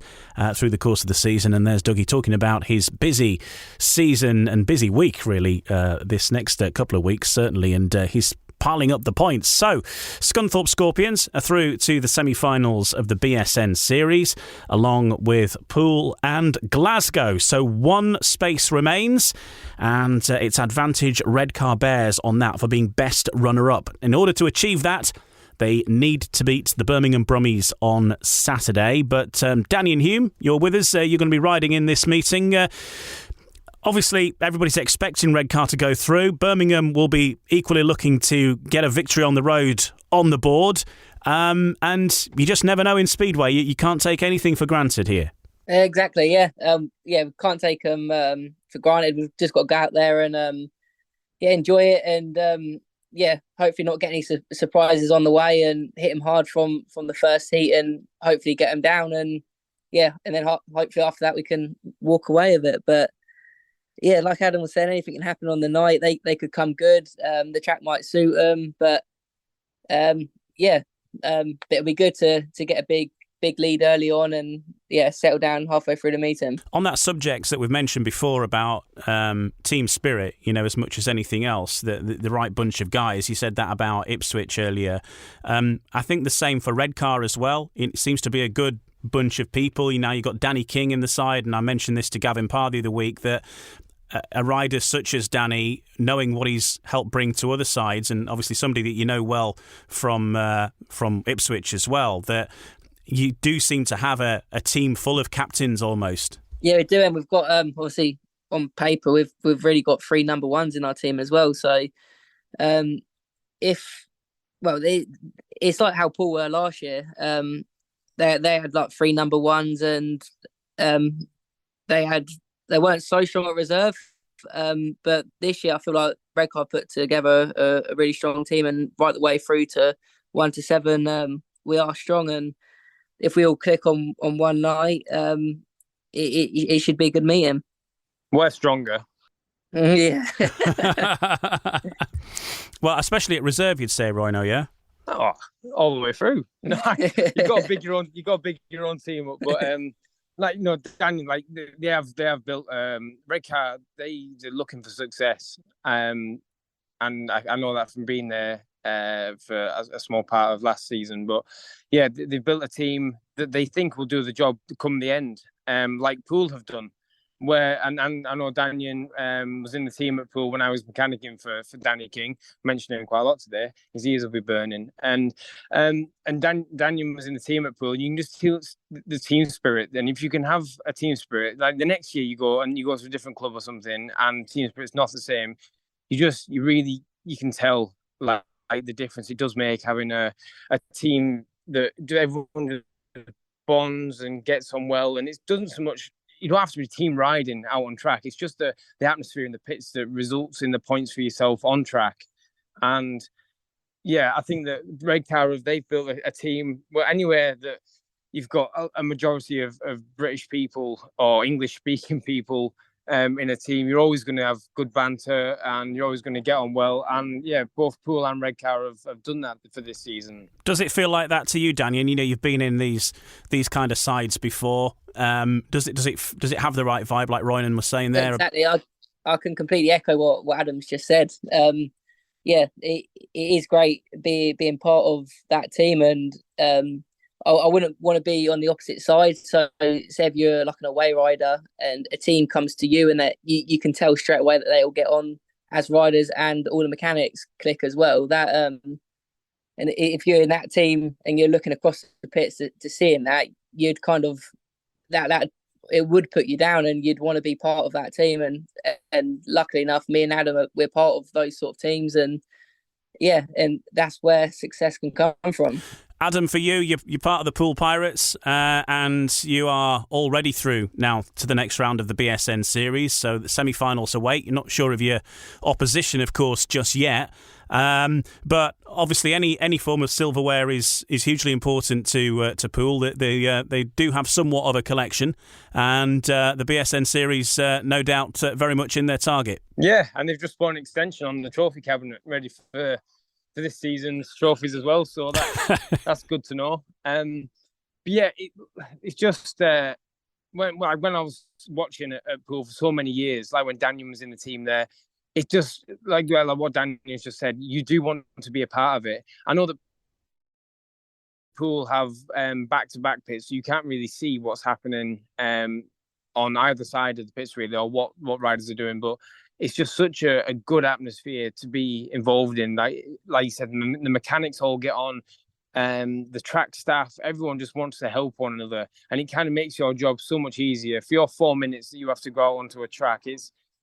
through the course of the season. And there's Dougie talking about his busy season and busy week, really, this next couple of weeks, certainly, and he's piling up the points. So, Scunthorpe Scorpions are through to the semi-finals of the BSN Series, along with Poole and Glasgow. So, 1 space remains, and it's advantage Redcar Bears on that for being best runner-up. In order to achieve that, they need to beat the Birmingham Brummies on Saturday. But Danyon Hume, you're with us. You're going to be riding in this meeting. Obviously, everybody's expecting Redcar to go through. Birmingham will be equally looking to get a victory on the road on the board. And you just never know in Speedway. You can't take anything for granted here. Exactly, yeah. We can't take them for granted. We've just got to go out there and enjoy it, and hopefully not get any surprises on the way, and hit them hard from the first heat, and hopefully get them down, and then hopefully after that we can walk away with it. But yeah, like Adam was saying, anything can happen on the night. They could come good. The track might suit them, but it'll be good to get a big lead early on and settle down halfway through the meeting. On that subject that we've mentioned before about team spirit, as much as anything else, the right bunch of guys. You said that about Ipswich earlier. I think the same for Redcar as well. It seems to be a good bunch of people. You've got Danny King in the side, and I mentioned this to Gavin Parr the other week, that a rider such as Danny, knowing what he's helped bring to other sides, and obviously somebody that you know well from Ipswich as well, that you do seem to have a team full of captains almost. Yeah, we do, and we've got obviously on paper we've really got 3 number ones in our team as well. So It's like how Poole were last year. They had like 3 number ones, and they weren't so strong at reserve. But this year I feel like Redcar put together a really strong team, and right the way through to 1 to 7, we are strong. And if we all click on one night, it should be a good meeting. We're stronger. Yeah. Well, especially at reserve, you'd say, Royno, yeah? Oh, all the way through. You got to big your own team up. But Danyon, they have built Redcar. They're looking for success. And I know that from being there for a small part of last season. But yeah, they've built a team that they think will do the job come the end, like Poole have done. And I know Danyon was in the team at Poole when I was mechanicking for Danny King. Mentioning him quite a lot today. His ears will be burning. And Danyon was in the team at Poole. You can just feel the team spirit. And if you can have a team spirit, like the next year you go to a different club or something, and team spirit's not the same. You can tell like the difference it does make having a team that everyone bonds and gets on well, and it doesn't so much. You don't have to be team riding out on track. It's just the atmosphere in the pits that results in the points for yourself on track. And yeah, I think that Redcar, they've built a team where anywhere that you've got a majority of British people or English speaking people in a team, you're always going to have good banter and you're always going to get on well. And yeah, both Poole and Redcar have done that for this season. Does it feel like that to you, Danyon? You know, you've been in these kind of sides before. Does it have the right vibe, like Roynon was saying there? Exactly. I can completely echo what Adam's just said. Yeah, it is great being part of that team, and I wouldn't want to be on the opposite side. So say if you're like an away rider and a team comes to you, and that you can tell straight away that they all get on as riders, and all the mechanics click as well. That and if you're in that team and you're looking across the pits to seeing that, you'd kind of that it would put you down, and you'd want to be part of that team. And luckily enough, me and Adam, we're part of those sort of teams, and yeah, and that's where success can come from. Adam, for you're part of the Poole Pirates, and you are already through now to the next round of the BSN Series. So the semi-finals await. You're not sure of your opposition, of course, just yet. But obviously, any form of silverware is hugely important to Poole. They do have somewhat of a collection, and the BSN Series, no doubt, very much in their target. Yeah, and they've just bought an extension on the trophy cabinet, ready for this season's trophies as well. So that's good to know. But yeah, it's just when I was watching at Poole for so many years, like when Danyon was in the team there. It just like what Danyon just said. You do want to be a part of it. I know that Poole have back-to-back pits, so you can't really see what's happening on either side of the pits really, or what riders are doing. But it's just such a good atmosphere to be involved in. Like you said, the mechanics all get on. The track staff, everyone just wants to help one another, and it kind of makes your job so much easier. For your 4 minutes that you have to go out onto a track,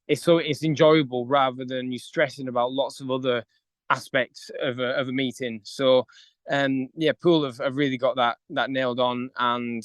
it's enjoyable rather than you stressing about lots of other aspects of a meeting. So yeah, Poole have really got that nailed on, and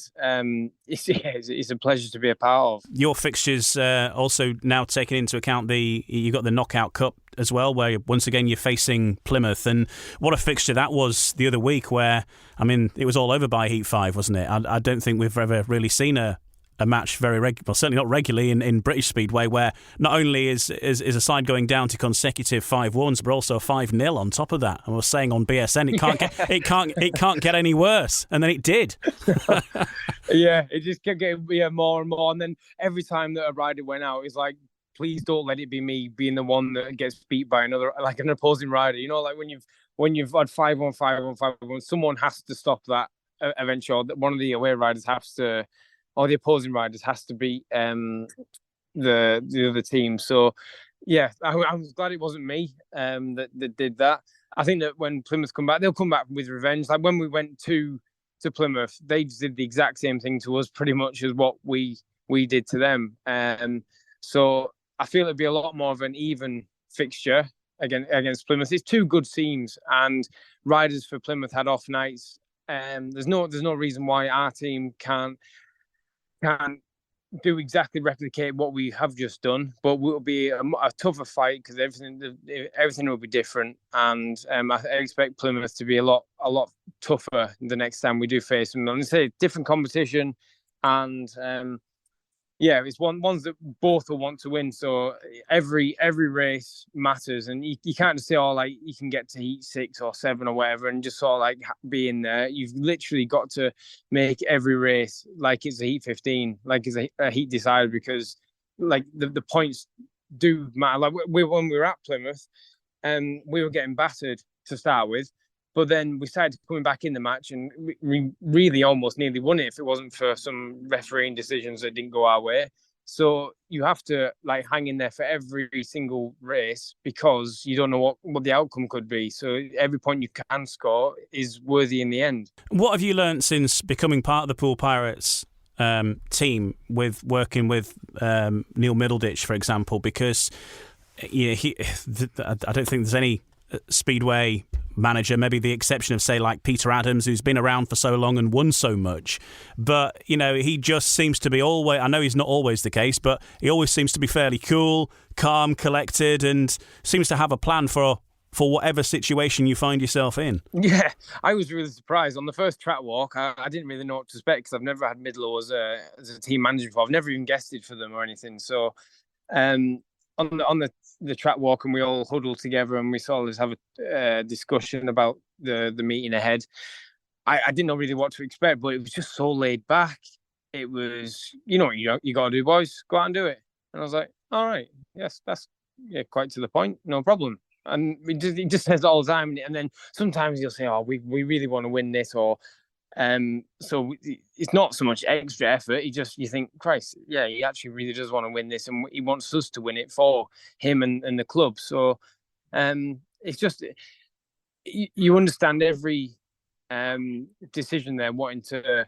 it's a pleasure to be a part of. Your fixtures also now taking into account you got the Knockout Cup as well, where once again you're facing Plymouth, and what a fixture that was the other week, where I mean it was all over by Heat 5, wasn't it? I don't think we've ever really seen a match very well, certainly not regularly in British Speedway, where not only is a side going down to consecutive 5-1s, but also 5-0 on top of that. I was saying on BSN, it can't get any worse, and then it did. Yeah, it just kept getting more and more, and then every time that a rider went out, it's like, please don't let it be me being the one that gets beat by another, like an opposing rider. You know, like when you've had 5-1, 5-1, 5-1, someone has to stop that eventually. One of the away riders has to. Or the opposing riders has to beat the other team. So, yeah, I was glad it wasn't me that did that. I think that when Plymouth come back, they'll come back with revenge. Like when we went to Plymouth, they did the exact same thing to us, pretty much as what we did to them. So I feel it'd be a lot more of an even fixture against Plymouth. It's two good teams, and riders for Plymouth had off nights. There's no reason why our team can't do exactly replicate what we have just done, but will be a tougher fight because everything will be different, and I expect Plymouth to be a lot tougher the next time we do face them. I'm say different competition, and it's ones that both will want to win. So every race matters, and you can't just say, like you can get to heat 6 or 7 or whatever, and just sort of like be in there. You've literally got to make every race like it's a heat 15, like it's a heat decider, because like the points do matter. Like when we were at Plymouth, we were getting battered to start with. But then we started coming back in the match, and we really almost nearly won it if it wasn't for some refereeing decisions that didn't go our way. So you have to like hang in there for every single race, because you don't know what the outcome could be. So every point you can score is worthy in the end. What have you learned since becoming part of the Poole Pirates team, with working with Neil Middleditch, for example? Because I don't think there's any Speedway manager, maybe the exception of, say, like Peter Adams, who's been around for so long and won so much, but he just seems to be always, I know he's not always the case, but he always seems to be fairly cool, calm, collected, and seems to have a plan for whatever situation you find yourself in. Yeah, I was really surprised on the first track walk. I didn't really know what to expect, because I've never had Midlow as a team manager before. I've never even guested for them or anything. So on the track walk, and we all huddled together, and we sort of have a discussion about the meeting ahead. I didn't know really what to expect, but it was just so laid back. It was, you got to do, boys, go out and do it. And I was like, all right, yes, that's quite to the point, no problem. And he just says it all the time. And then sometimes he'll say, oh, we really want to win this, or so it's not so much extra effort. You think, Christ, yeah, he actually really does want to win this, and he wants us to win it for him and the club. So it's just, you understand every decision there, wanting to.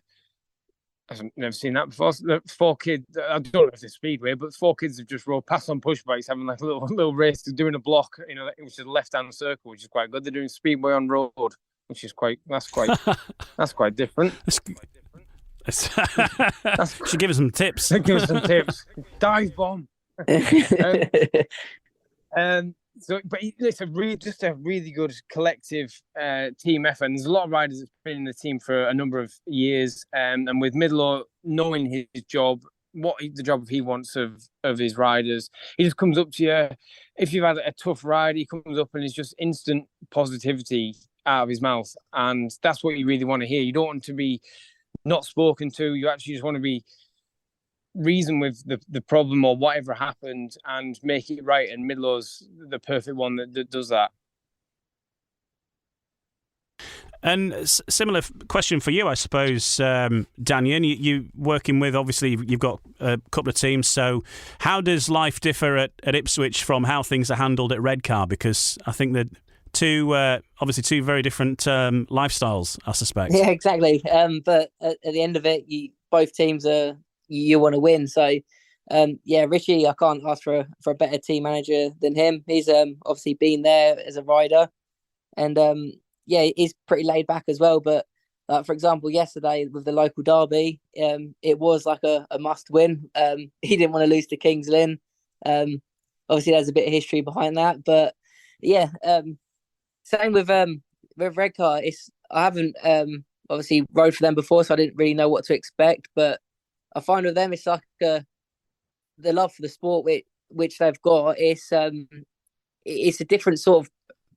I've never seen that before. The 4 kids, I don't know if it's Speedway, but 4 kids have just rode past on push bikes, having like a little race, doing a block, which is a left-hand circle, which is quite good. They're doing Speedway on road, which is quite different. Should give us some tips. Give us some tips. Dive bomb. But it's just a really good collective team effort. And there's a lot of riders that's been in the team for a number of years, and with Midlow knowing his job, the job he wants of his riders, he just comes up to you. If you've had a tough ride, he comes up and it's just instant positivity out of his mouth, and that's what you really want to hear. You don't want to be not spoken to. You actually just want to be reason with the problem or whatever happened and make it right, and Midlow's the perfect one that does that. And similar question for you, I suppose, Danyon. You working with, obviously, you've got a couple of teams. So how does life differ at Ipswich from how things are handled at Redcar? Because I think that two very different lifestyles, I suspect. Yeah, exactly. But at the end of it, both teams you want to win. So Richie, I can't ask for a better team manager than him. He's obviously been there as a rider, and he's pretty laid back as well. But for example, yesterday with the local derby, it was like a must win. He didn't want to lose to Kings Lynn. Obviously, there's a bit of history behind that, but same with Redcar. I haven't obviously rode for them before, so I didn't really know what to expect. But I find with them, it's like the love for the sport which they've got. It's a different sort of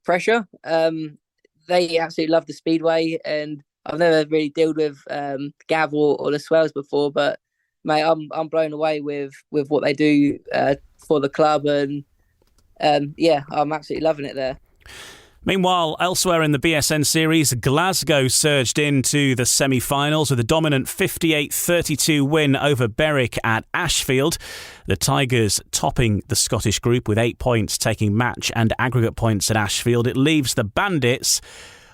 pressure. They absolutely love the Speedway, and I've never really dealt with Gav or the Swells before, but mate, I'm blown away with what they do for the club, and I'm absolutely loving it there. Meanwhile, elsewhere in the BSN Series, Glasgow surged into the semi-finals with a dominant 58-32 win over Berwick at Ashfield. The Tigers topping the Scottish group with 8 points, taking match and aggregate points at Ashfield. It leaves the Bandits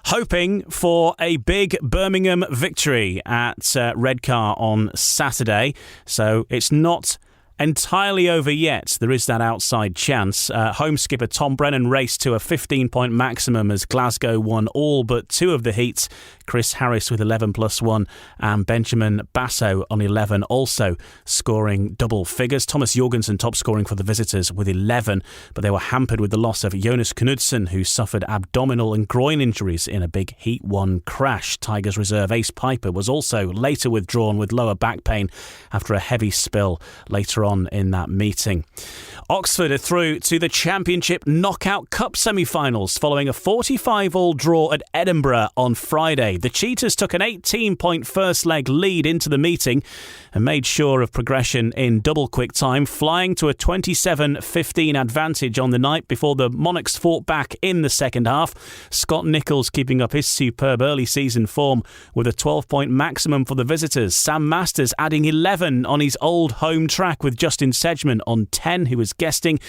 hoping for a big Birmingham victory at Redcar on Saturday. So it's not entirely over yet. There is that outside chance. Home skipper Tom Brennan raced to a 15-point maximum as Glasgow won all but 2 of the heats. Chris Harris with 11 plus 1 and Benjamin Basso on 11 also scoring double figures. Thomas Jorgensen top scoring for the visitors with 11, but they were hampered with the loss of Jonas Knudsen, who suffered abdominal and groin injuries in a big Heat 1 crash. Tigers reserve Ace Piper was also later withdrawn with lower back pain after a heavy spill later on in that meeting. Oxford are through to the Championship Knockout Cup semi-finals following a 45-all draw at Edinburgh on Friday. The Cheetahs took an 18-point first leg lead into the meeting and made sure of progression in double quick time, flying to a 27-15 advantage on the night before the Monarchs fought back in the second half. Scott Nicholls keeping up his superb early season form with a 12-point maximum for the visitors. Sam Masters adding 11 on his old home track with Justin Sedgman on 10, who was guesting.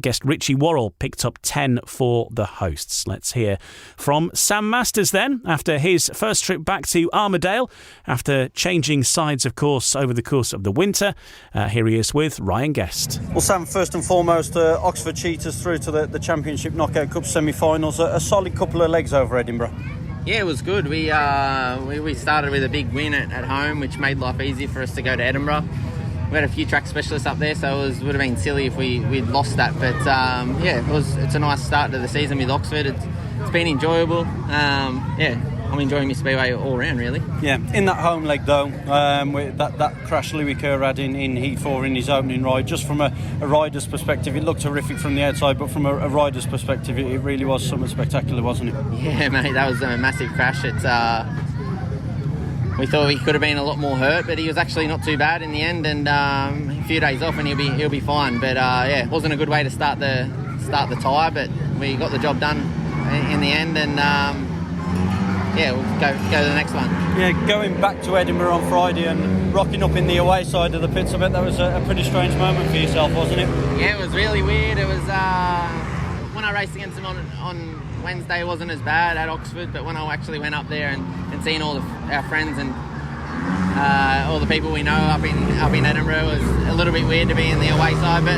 Guest Richie Worrell picked up 10 for the hosts. Let's hear from Sam Masters then, after his first trip back to Armadale, after changing sides, of course, over the course of the winter. Here he is with Ryan Guest. Well, Sam, first and foremost, Oxford Cheetahs through to the Championship Knockout Cup semi-finals. A solid couple of legs over Edinburgh. Yeah, it was good. We started with a big win at home, which made life easy for us to go to Edinburgh. We had a few track specialists up there, so it would have been silly if we'd lost that. But it's a nice start to the season with Oxford. It's been enjoyable. I'm enjoying my speedway all round, really. Yeah, in that home leg though, that crash Louis Kerr had in Heat 4 in his opening ride, just from a rider's perspective, it looked terrific from the outside, but from a rider's perspective, it really was something spectacular, wasn't it? Yeah, mate, that was a massive crash. We thought he could have been a lot more hurt, but he was actually not too bad in the end, and a few days off and he'll be fine. But it wasn't a good way to start the tyre, but we got the job done in the end, and we'll go to the next one. Yeah, going back to Edinburgh on Friday and rocking up in the away side of the pits, I bet that was a pretty strange moment for yourself, wasn't it? Yeah, it was really weird. It was when I raced against him on Wednesday, it wasn't as bad at Oxford, but when I actually went up there and seen all our friends and all the people we know up in Edinburgh, it was a little bit weird to be in the away side, but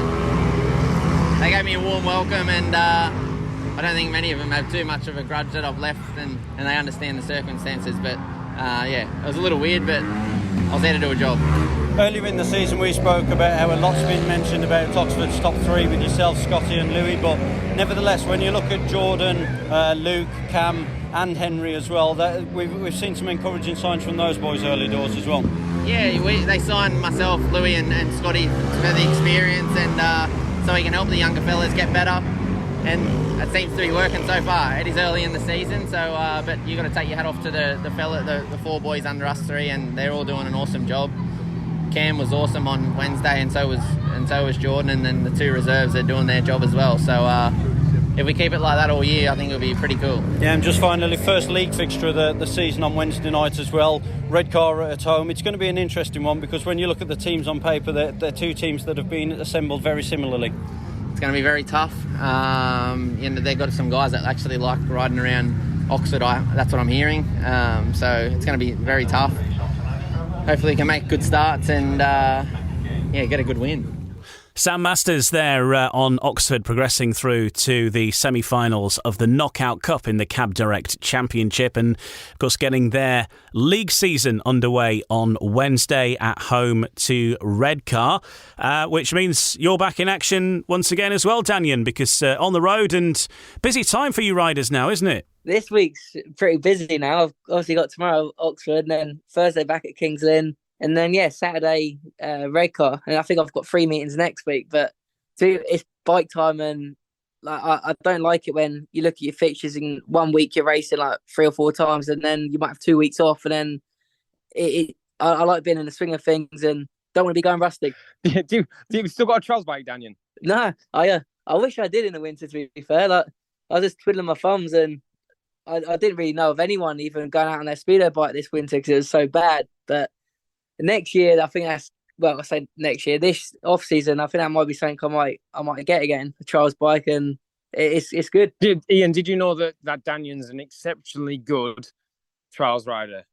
they gave me a warm welcome, and I don't think many of them have too much of a grudge that I've left, and they understand the circumstances. But it was a little weird, but I was there to do a job. Earlier in the season we spoke about how a lot's been mentioned about Oxford's top 3 with yourself, Scotty and Louis, but nevertheless when you look at Jordan, Luke, Cam and Henry as well, we've seen some encouraging signs from those boys early doors as well. Yeah, they signed myself, Louis and Scotty for the experience, and so we can help the younger fellas get better. And it seems to be working so far. It is early in the season, so but you got to take your hat off to the 4 boys under us 3, and they're all doing an awesome job. Cam was awesome on Wednesday, and so was Jordan, and then the 2 reserves are doing their job as well. So if we keep it like that all year, I think it'll be pretty cool. Yeah, and just finally, first league fixture of the season on Wednesday night as well. Redcar at home. It's going to be an interesting one because when you look at the teams on paper, they're 2 teams that have been assembled very similarly. It's going to be very tough. They've got some guys that actually like riding around Oxford. That's what I'm hearing. So it's going to be very tough. Hopefully, we can make good starts and get a good win. Sam Masters there on Oxford, progressing through to the semi-finals of the Knockout Cup in the Cab Direct Championship, and of course getting their league season underway on Wednesday at home to Redcar, which means you're back in action once again as well, Danyon, because on the road, and busy time for you riders now, isn't it? This week's pretty busy now. I've obviously got tomorrow Oxford, and then Thursday back at Kings Lynn. And then, Saturday, Redcar. And I think I've got 3 meetings next week. But it's bike time, and I don't like it when you look at your fixtures in 1 week you're racing like 3 or 4 times, and then you might have 2 weeks off. And then I like being in the swing of things and don't want to be going rustic. Do you still got a trials bike, Danyon? No, I wish I did in the winter, to be fair. Like, I was just twiddling my thumbs, and I didn't really know of anyone even going out on their speedo bike this winter because it was so bad. But next year, I think I say next year, this off season, I think that might be something I might get again, a trials bike, and it's good. Ian, did you know that Danyon's an exceptionally good trials rider?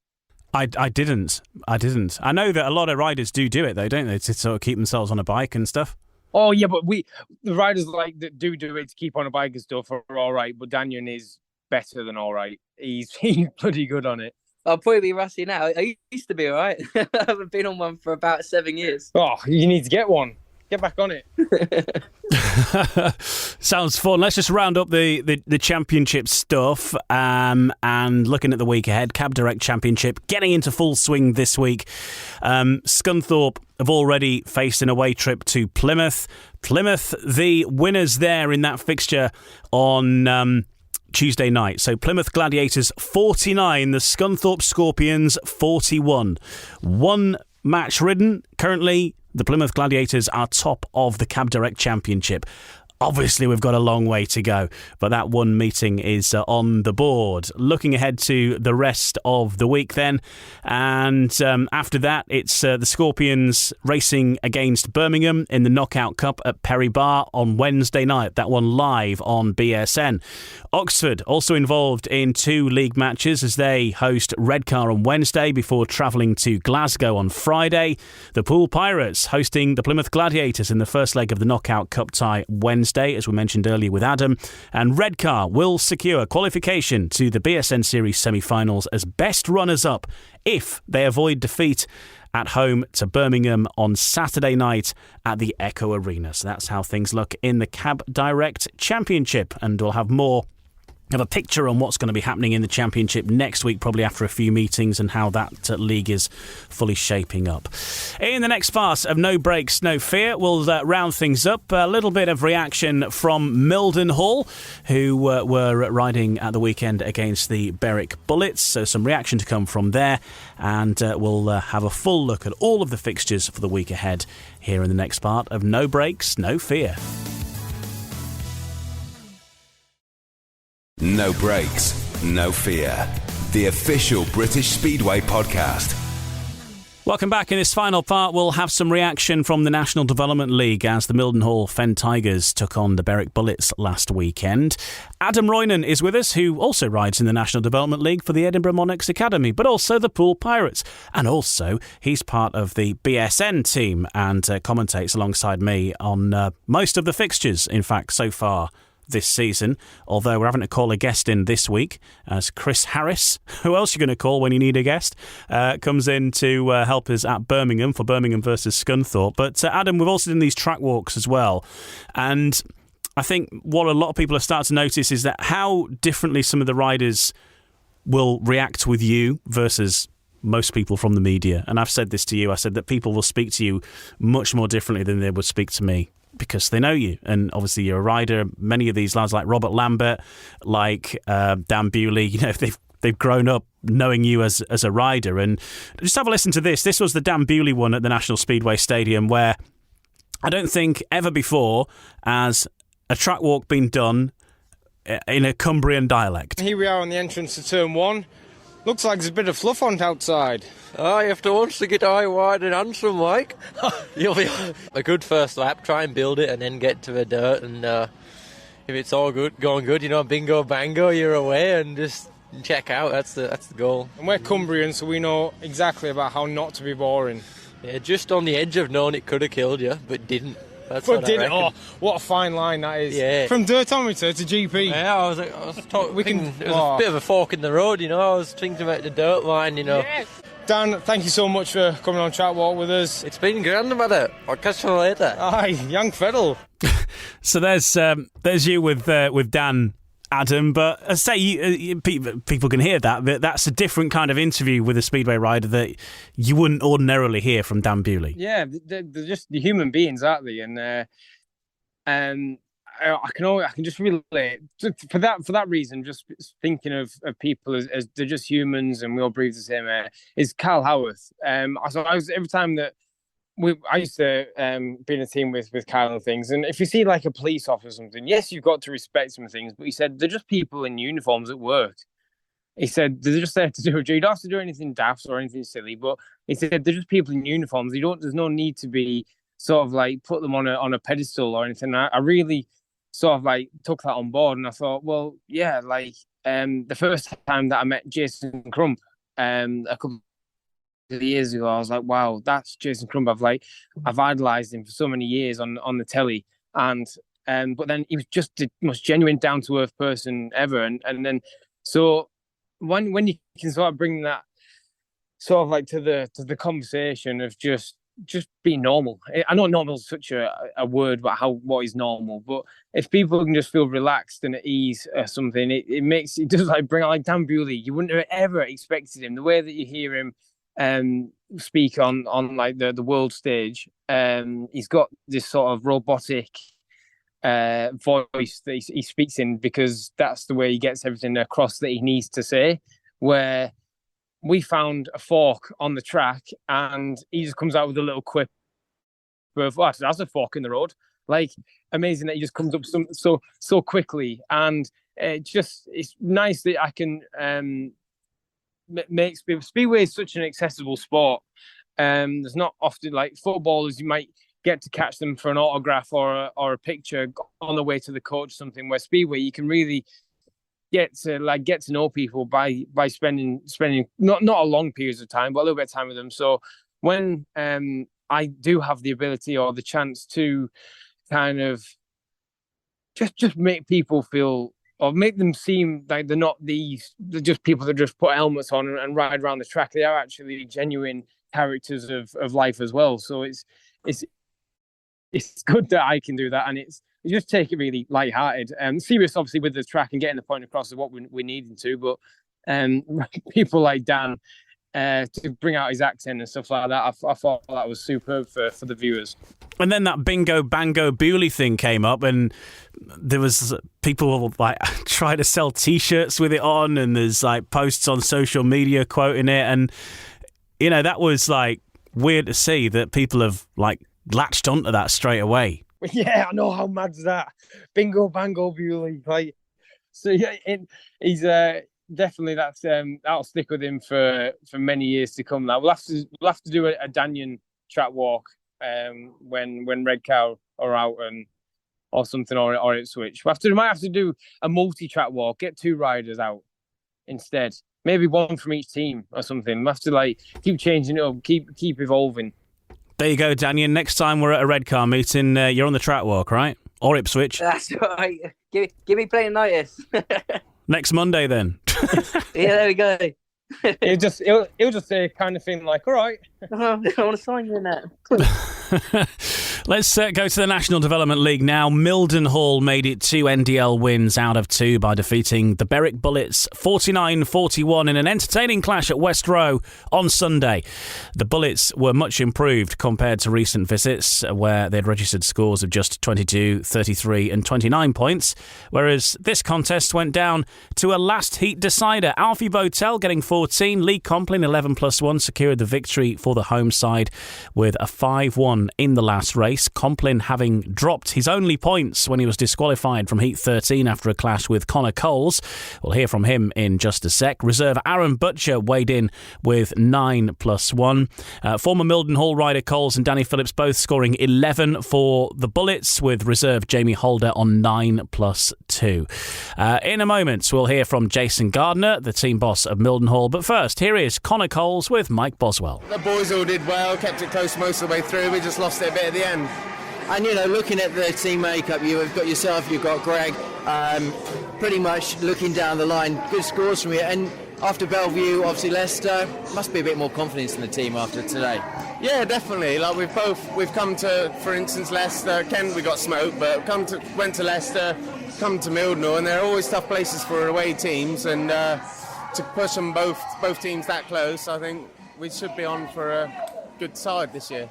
I didn't. I know that a lot of riders do it though, don't they, to sort of keep themselves on a bike and stuff. Oh yeah, but the riders like that do it to keep on a bike and stuff are all right. But Danyon is better than all right. He's bloody good on it. I'll probably be rusty now. I used to be all right. I haven't been on one for about 7 years. Oh, you need to get one. Get back on it. Sounds fun. Let's just round up the championship stuff and looking at the week ahead. Cab Direct Championship getting into full swing this week. Scunthorpe have already faced an away trip to Plymouth. Plymouth, the winners there in that fixture on Tuesday night. So Plymouth Gladiators 49, the Scunthorpe Scorpions 41. One match ridden. Currently, the Plymouth Gladiators are top of the Cab Direct Championship. Obviously, we've got a long way to go, but that one meeting is on the board. Looking ahead to the rest of the week then, and after that, it's the Scorpions racing against Birmingham in the Knockout Cup at Peterborough on Wednesday night. That one live on BSN. Oxford also involved in 2 league matches as they host Redcar on Wednesday before travelling to Glasgow on Friday. The Poole Pirates hosting the Plymouth Gladiators in the first leg of the Knockout Cup tie Wednesday, as we mentioned earlier with Adam. And Redcar will secure qualification to the BSN Series semi-finals as best runners-up if they avoid defeat at home to Birmingham on Saturday night at the Echo Arena. So that's how things look in the Cab Direct Championship, and we'll have more of a picture on what's going to be happening in the Championship next week, probably after a few meetings, and how that league is fully shaping up. In the next part of No Breaks, No Fear, we'll round things up. A little bit of reaction from Mildenhall, who were riding at the weekend against the Berwick Bullets. So some reaction to come from there, and we'll have a full look at all of the fixtures for the week ahead here in the next part of No Breaks, No Fear. No Breaks, No Fear. The official British Speedway podcast. Welcome back. In this final part, we'll have some reaction from the National Development League as the Mildenhall Fen Tigers took on the Berwick Bullets last weekend. Adam Roynon is with us, who also rides in the National Development League for the Edinburgh Monarchs Academy, but also the Poole Pirates. And also, he's part of the BSN team and commentates alongside me on most of the fixtures, in fact, so far this season, although we're having to call a guest in this week as Chris Harris, who else are you going to call when you need a guest, comes in to help us at Birmingham for Birmingham versus Scunthorpe. But Adam, we've also done these track walks as well, and I think what a lot of people are starting to notice is that how differently some of the riders will react with you versus most people from the media. And I've said this to you, I said that people will speak to you much more differently than they would speak to me, because they know you, and obviously you're a rider. Many of these lads, like Robert Lambert, like Dan Bewley, you know, they've grown up knowing you as a rider. And just have a listen to this. This was the Dan Bewley one at the National Speedway Stadium, where I don't think ever before has a track walk been done in a Cumbrian dialect. Here we are on the entrance to turn 1. Looks like there's a bit of fluff on the outside. Oh, you have to once to get eye wide and handsome, like. You'll be a good first lap, try and build it and then get to the dirt, and if it's all good, going good, you know, bingo bango, you're away and just check out. That's the goal. And we're Cumbrian, so we know exactly about how not to be boring. Yeah, just on the edge of knowing it could have killed you, but didn't. That's but what I didn't. reckon. Oh, what a fine line that is. Yeah. From dirtometer to GP. Yeah, I was thinking it was a bit of a fork in the road, you know. I was thinking about the dirt line, you know. Yes. Dan, thank you so much for coming on Track Walk with us. It's been grand, brother. I'll catch you later. Aye, young fiddle. So there's you with Dan, Adam, but I say people can hear that, but that's a different kind of interview with a speedway rider that you wouldn't ordinarily hear from Dan Bewley. Yeah, they're just the human beings, aren't they? And I can just relate for that reason. Just thinking of people as they're just humans, and we all breathe the same air. Is Carl Howarth. So I was every time that. I used to be in a team with Kyle and things, and if you see like a police officer or something, yes, you've got to respect some things, but he said they're just people in uniforms at work. He said they're just there to do a job. You don't have to do anything daft or anything silly, but he said they're just people in uniforms. There's no need to be sort of like put them on a pedestal or anything. I really sort of like took that on board, and I thought, well, yeah, like the first time that I met Jason Crump a couple years ago, I was like, wow, that's Jason Crumb. I've idolised him for so many years on the telly, and but then he was just the most genuine, down to earth person ever, and then so when you can sort of bring that sort of like to the conversation of just be normal. I know normal is such a word, but what is normal? But if people can just feel relaxed and at ease or something, it does like bring out like Dan Bewley. You wouldn't have ever expected him. The way that you hear him speak on like the world stage, he's got this sort of robotic voice that he speaks in, because that's the way he gets everything across that he needs to say. Where we found a fork on the track and he just comes out with a little quip of, oh, that's a fork in the road. Like, amazing that he just comes up so quickly. And it's nice that I can make Speedway is such an accessible sport. There's not often, like footballers, you might get to catch them for an autograph or a picture on the way to the coach, something, where Speedway you can really get to know people by spending not a long periods of time, but a little bit of time with them. So when I do have the ability or the chance to kind of just make people feel, or make them seem like they're just people that just put helmets on and ride around the track. They are actually genuine characters of life as well. So it's good that I can do that, and you just take it really lighthearted. Serious, obviously, with the track and getting the point across of what we're needing to, but people like Dan, to bring out his accent and stuff like that, I thought that was superb for the viewers. And then that Bingo Bango Bewley thing came up, and there was people like try to sell T-shirts with it on, and there's like posts on social media quoting it, and you know, that was like weird to see that people have like latched onto that straight away. Yeah, I know, how mad's that? Bingo Bango Bewley. Like, so yeah, he's definitely that'll stick with him for many years to come. Now we'll have to do a Danyon track walk when Redcar are out or something, or Ipswich. We might have to do a multi-track walk. Get 2 riders out instead. Maybe 1 from each team or something. We'll have to like keep changing it up, keep evolving. There you go, Danyon. Next time we're at a Redcar meeting, you're on the track walk, right? Or Ipswich. That's right. Give me plenty of notice. Next Monday, then. Yeah, there we go. He'll just say kind of thing like, all right. I want to sign you in that. Let's go to the National Development League now. Mildenhall made it 2 NDL wins out of 2 by defeating the Berwick Bullets 49-41 in an entertaining clash at West Row on Sunday. The Bullets were much improved compared to recent visits, where they'd registered scores of just 22, 33 and 29 points, whereas this contest went down to a last heat decider. Alfie Botel getting 14, Lee Complin 11+1 secured the victory for the home side with a 5-1 in the last race. Complin having dropped his only points when he was disqualified from Heat 13 after a clash with Connor Coles. We'll hear from him in just a sec. Reserve Aaron Butcher weighed in with 9+1. Former Mildenhall rider Coles and Danny Phillips both scoring 11 for the Bullets, with reserve Jamie Holder on 9+2. In a moment, we'll hear from Jason Gardner, the team boss of Mildenhall. But first, here is Connor Coles with Mike Boswell. The boys all did well, kept it close most of the way through. We just lost it a bit at the end. And, you know, looking at the team makeup, you've got yourself, you've got Greg, pretty much looking down the line, good scores from you. And after Bellevue, obviously Leicester, must be a bit more confidence in the team after today. Yeah, definitely. Like we've come to, for instance, Leicester. Kent, we got smoked, but went to Leicester, come to Mildenhall, and they're always tough places for away teams. And to push them both teams that close, I think we should be on for a good side this year.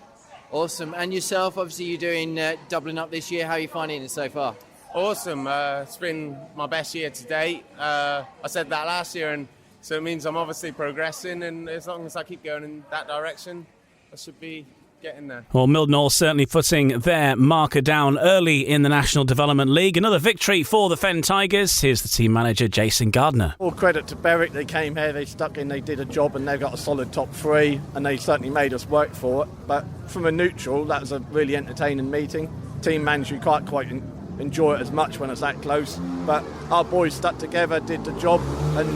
Awesome. And yourself, obviously you're doing doubling up this year. How are you finding it so far? Awesome. It's been my best year to date. I said that last year, and so it means I'm obviously progressing, and as long as I keep going in that direction, I should be getting there. Well, Mildenhall certainly putting their marker down early in the National Development League. Another victory for the Fen Tigers. Here's the team manager, Jason Gardner. All credit to Berwick. They came here, they stuck in, they did a job, and they've got a solid top 3, and they certainly made us work for it. But from a neutral, that was a really entertaining meeting. Team manager, you can't quite enjoy it as much when it's that close. But our boys stuck together, did the job, and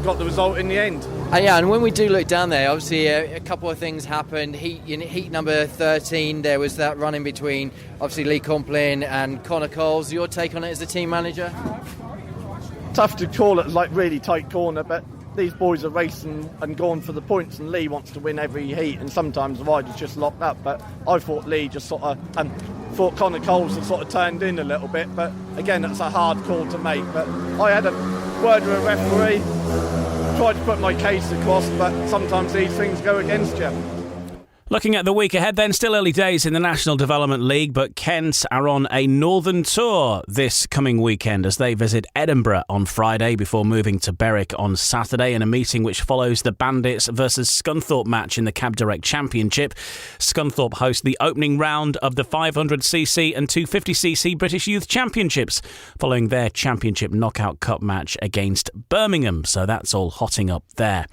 got the result in the end. And when we do look down there, obviously a couple of things happened. Heat number 13, there was that run in between, obviously Lee Complin and Connor Coles. Your take on it as the team manager? Tough to call it, like really tight corner, but these boys are racing and going for the points, and Lee wants to win every heat, and sometimes the ride is just locked up. But I thought Lee just sort of, and thought Connor Coles had sort of turned in a little bit. But again, that's a hard call to make. But I had a word with a referee, tried to put my case across, but sometimes these things go against you. Looking at the week ahead then, still early days in the National Development League, but Kent are on a northern tour this coming weekend as they visit Edinburgh on Friday before moving to Berwick on Saturday in a meeting which follows the Bandits versus Scunthorpe match in the Cab Direct Championship. Scunthorpe host the opening round of the 500cc and 250cc British Youth Championships following their Championship Knockout Cup match against Birmingham, so that's all hotting up there.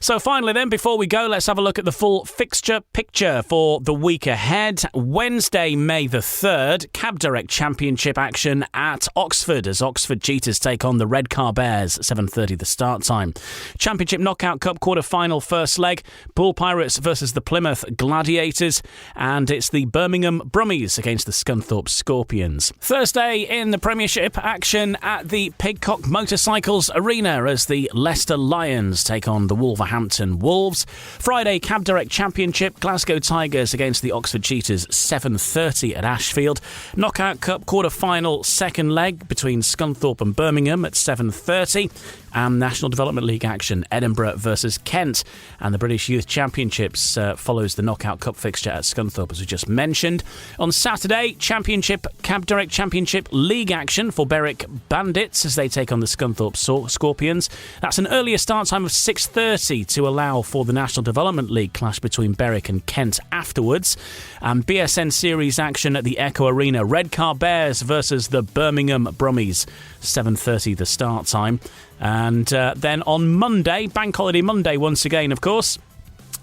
So finally then, before we go, let's have a look at the full fixture picture for the week ahead. Wednesday, May the 3rd, Cab Direct Championship action at Oxford as Oxford Cheetahs take on the Redcar Bears, 7:30 the start time. Championship Knockout Cup quarter-final first leg, Poole Pirates versus the Plymouth Gladiators, and it's the Birmingham Brummies against the Scunthorpe Scorpions. Thursday in the Premiership action at the Pigcock Motorcycles Arena as the Leicester Lions take on the Wolverhampton Wolves. Friday, Cab Direct Championship, Glasgow Tigers against the Oxford Cheetahs, 7:30 at Ashfield. Knockout Cup quarter-final second leg between Scunthorpe and Birmingham at 7:30. And National Development League action, Edinburgh versus Kent. And the British Youth Championships follows the Knockout Cup fixture at Scunthorpe, as we just mentioned. On Saturday, Championship Cab Direct Championship League action for Berwick Bandits as they take on the Scunthorpe Scorpions. That's an earlier start time of 6:30 to allow for the National Development League clash between Berwick and Kent afterwards. And BSN Series action at the Echo Arena, Redcar Bears versus the Birmingham Brummies, 7:30 the start time. And then on Monday, Bank Holiday Monday once again, of course,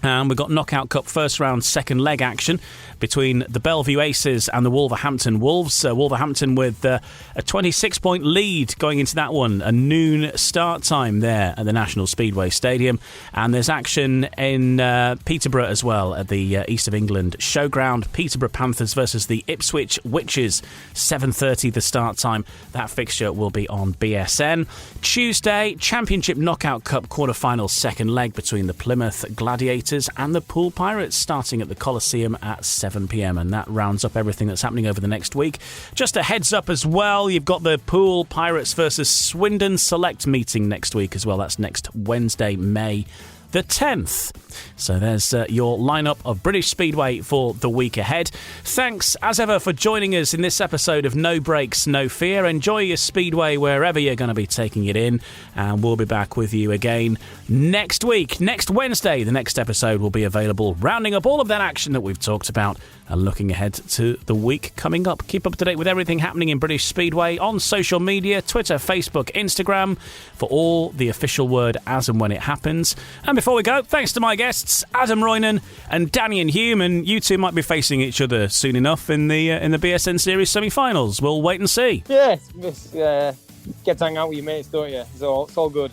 we've got Knockout Cup first round second leg action between the Bellevue Aces and the Wolverhampton Wolves. Wolverhampton with a 26-point lead going into that one. A noon start time there at the National Speedway Stadium. And there's action in Peterborough as well at the East of England Showground. Peterborough Panthers versus the Ipswich Witches, 7:30 the start time. That fixture will be on BSN. Tuesday, Championship Knockout Cup quarter-final second leg between the Plymouth Gladiators and the Poole Pirates, starting at the Coliseum at 7 p.m, and that rounds up everything that's happening over the next week. Just a heads up as well, you've got the Poole Pirates versus Swindon Select meeting next week as well. That's next Wednesday, May the 10th. So there's your lineup of British Speedway for the week ahead. Thanks, as ever, for joining us in this episode of No Brakes, No Fear. Enjoy your Speedway wherever you're going to be taking it in, and we'll be back with you again next week. Next Wednesday, the next episode will be available, rounding up all of that action that we've talked about and looking ahead to the week coming up. Keep up to date with everything happening in British Speedway on social media, Twitter, Facebook, Instagram, for all the official word as and when it happens. And before we go, thanks to my guests, Adam Roynon and Danyon Hume, and you two might be facing each other soon enough in the BSN Series semi-finals. We'll wait and see. Yeah, just get to hang out with your mates, don't you? So it's all good.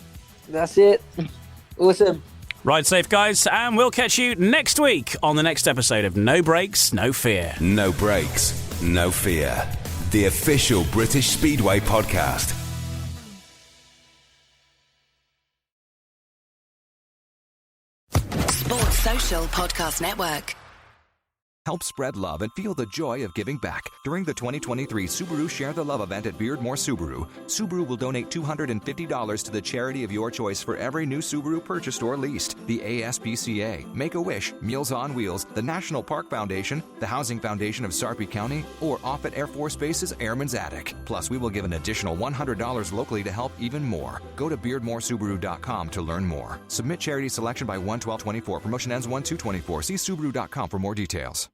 That's it. Awesome. Ride safe, guys, and we'll catch you next week on the next episode of No Brakes, No Fear. No Brakes, No Fear. The official British Speedway podcast. Sports Social Podcast Network. Help spread love and feel the joy of giving back. During the 2023 Subaru Share the Love event at Beardmore Subaru, Subaru will donate $250 to the charity of your choice for every new Subaru purchased or leased. The ASPCA, Make-A-Wish, Meals on Wheels, the National Park Foundation, the Housing Foundation of Sarpy County, or Offutt Air Force Base's Airman's Attic. Plus, we will give an additional $100 locally to help even more. Go to BeardmoreSubaru.com to learn more. Submit charity selection by 1/12/24. Promotion ends 1/2/24. See Subaru.com for more details.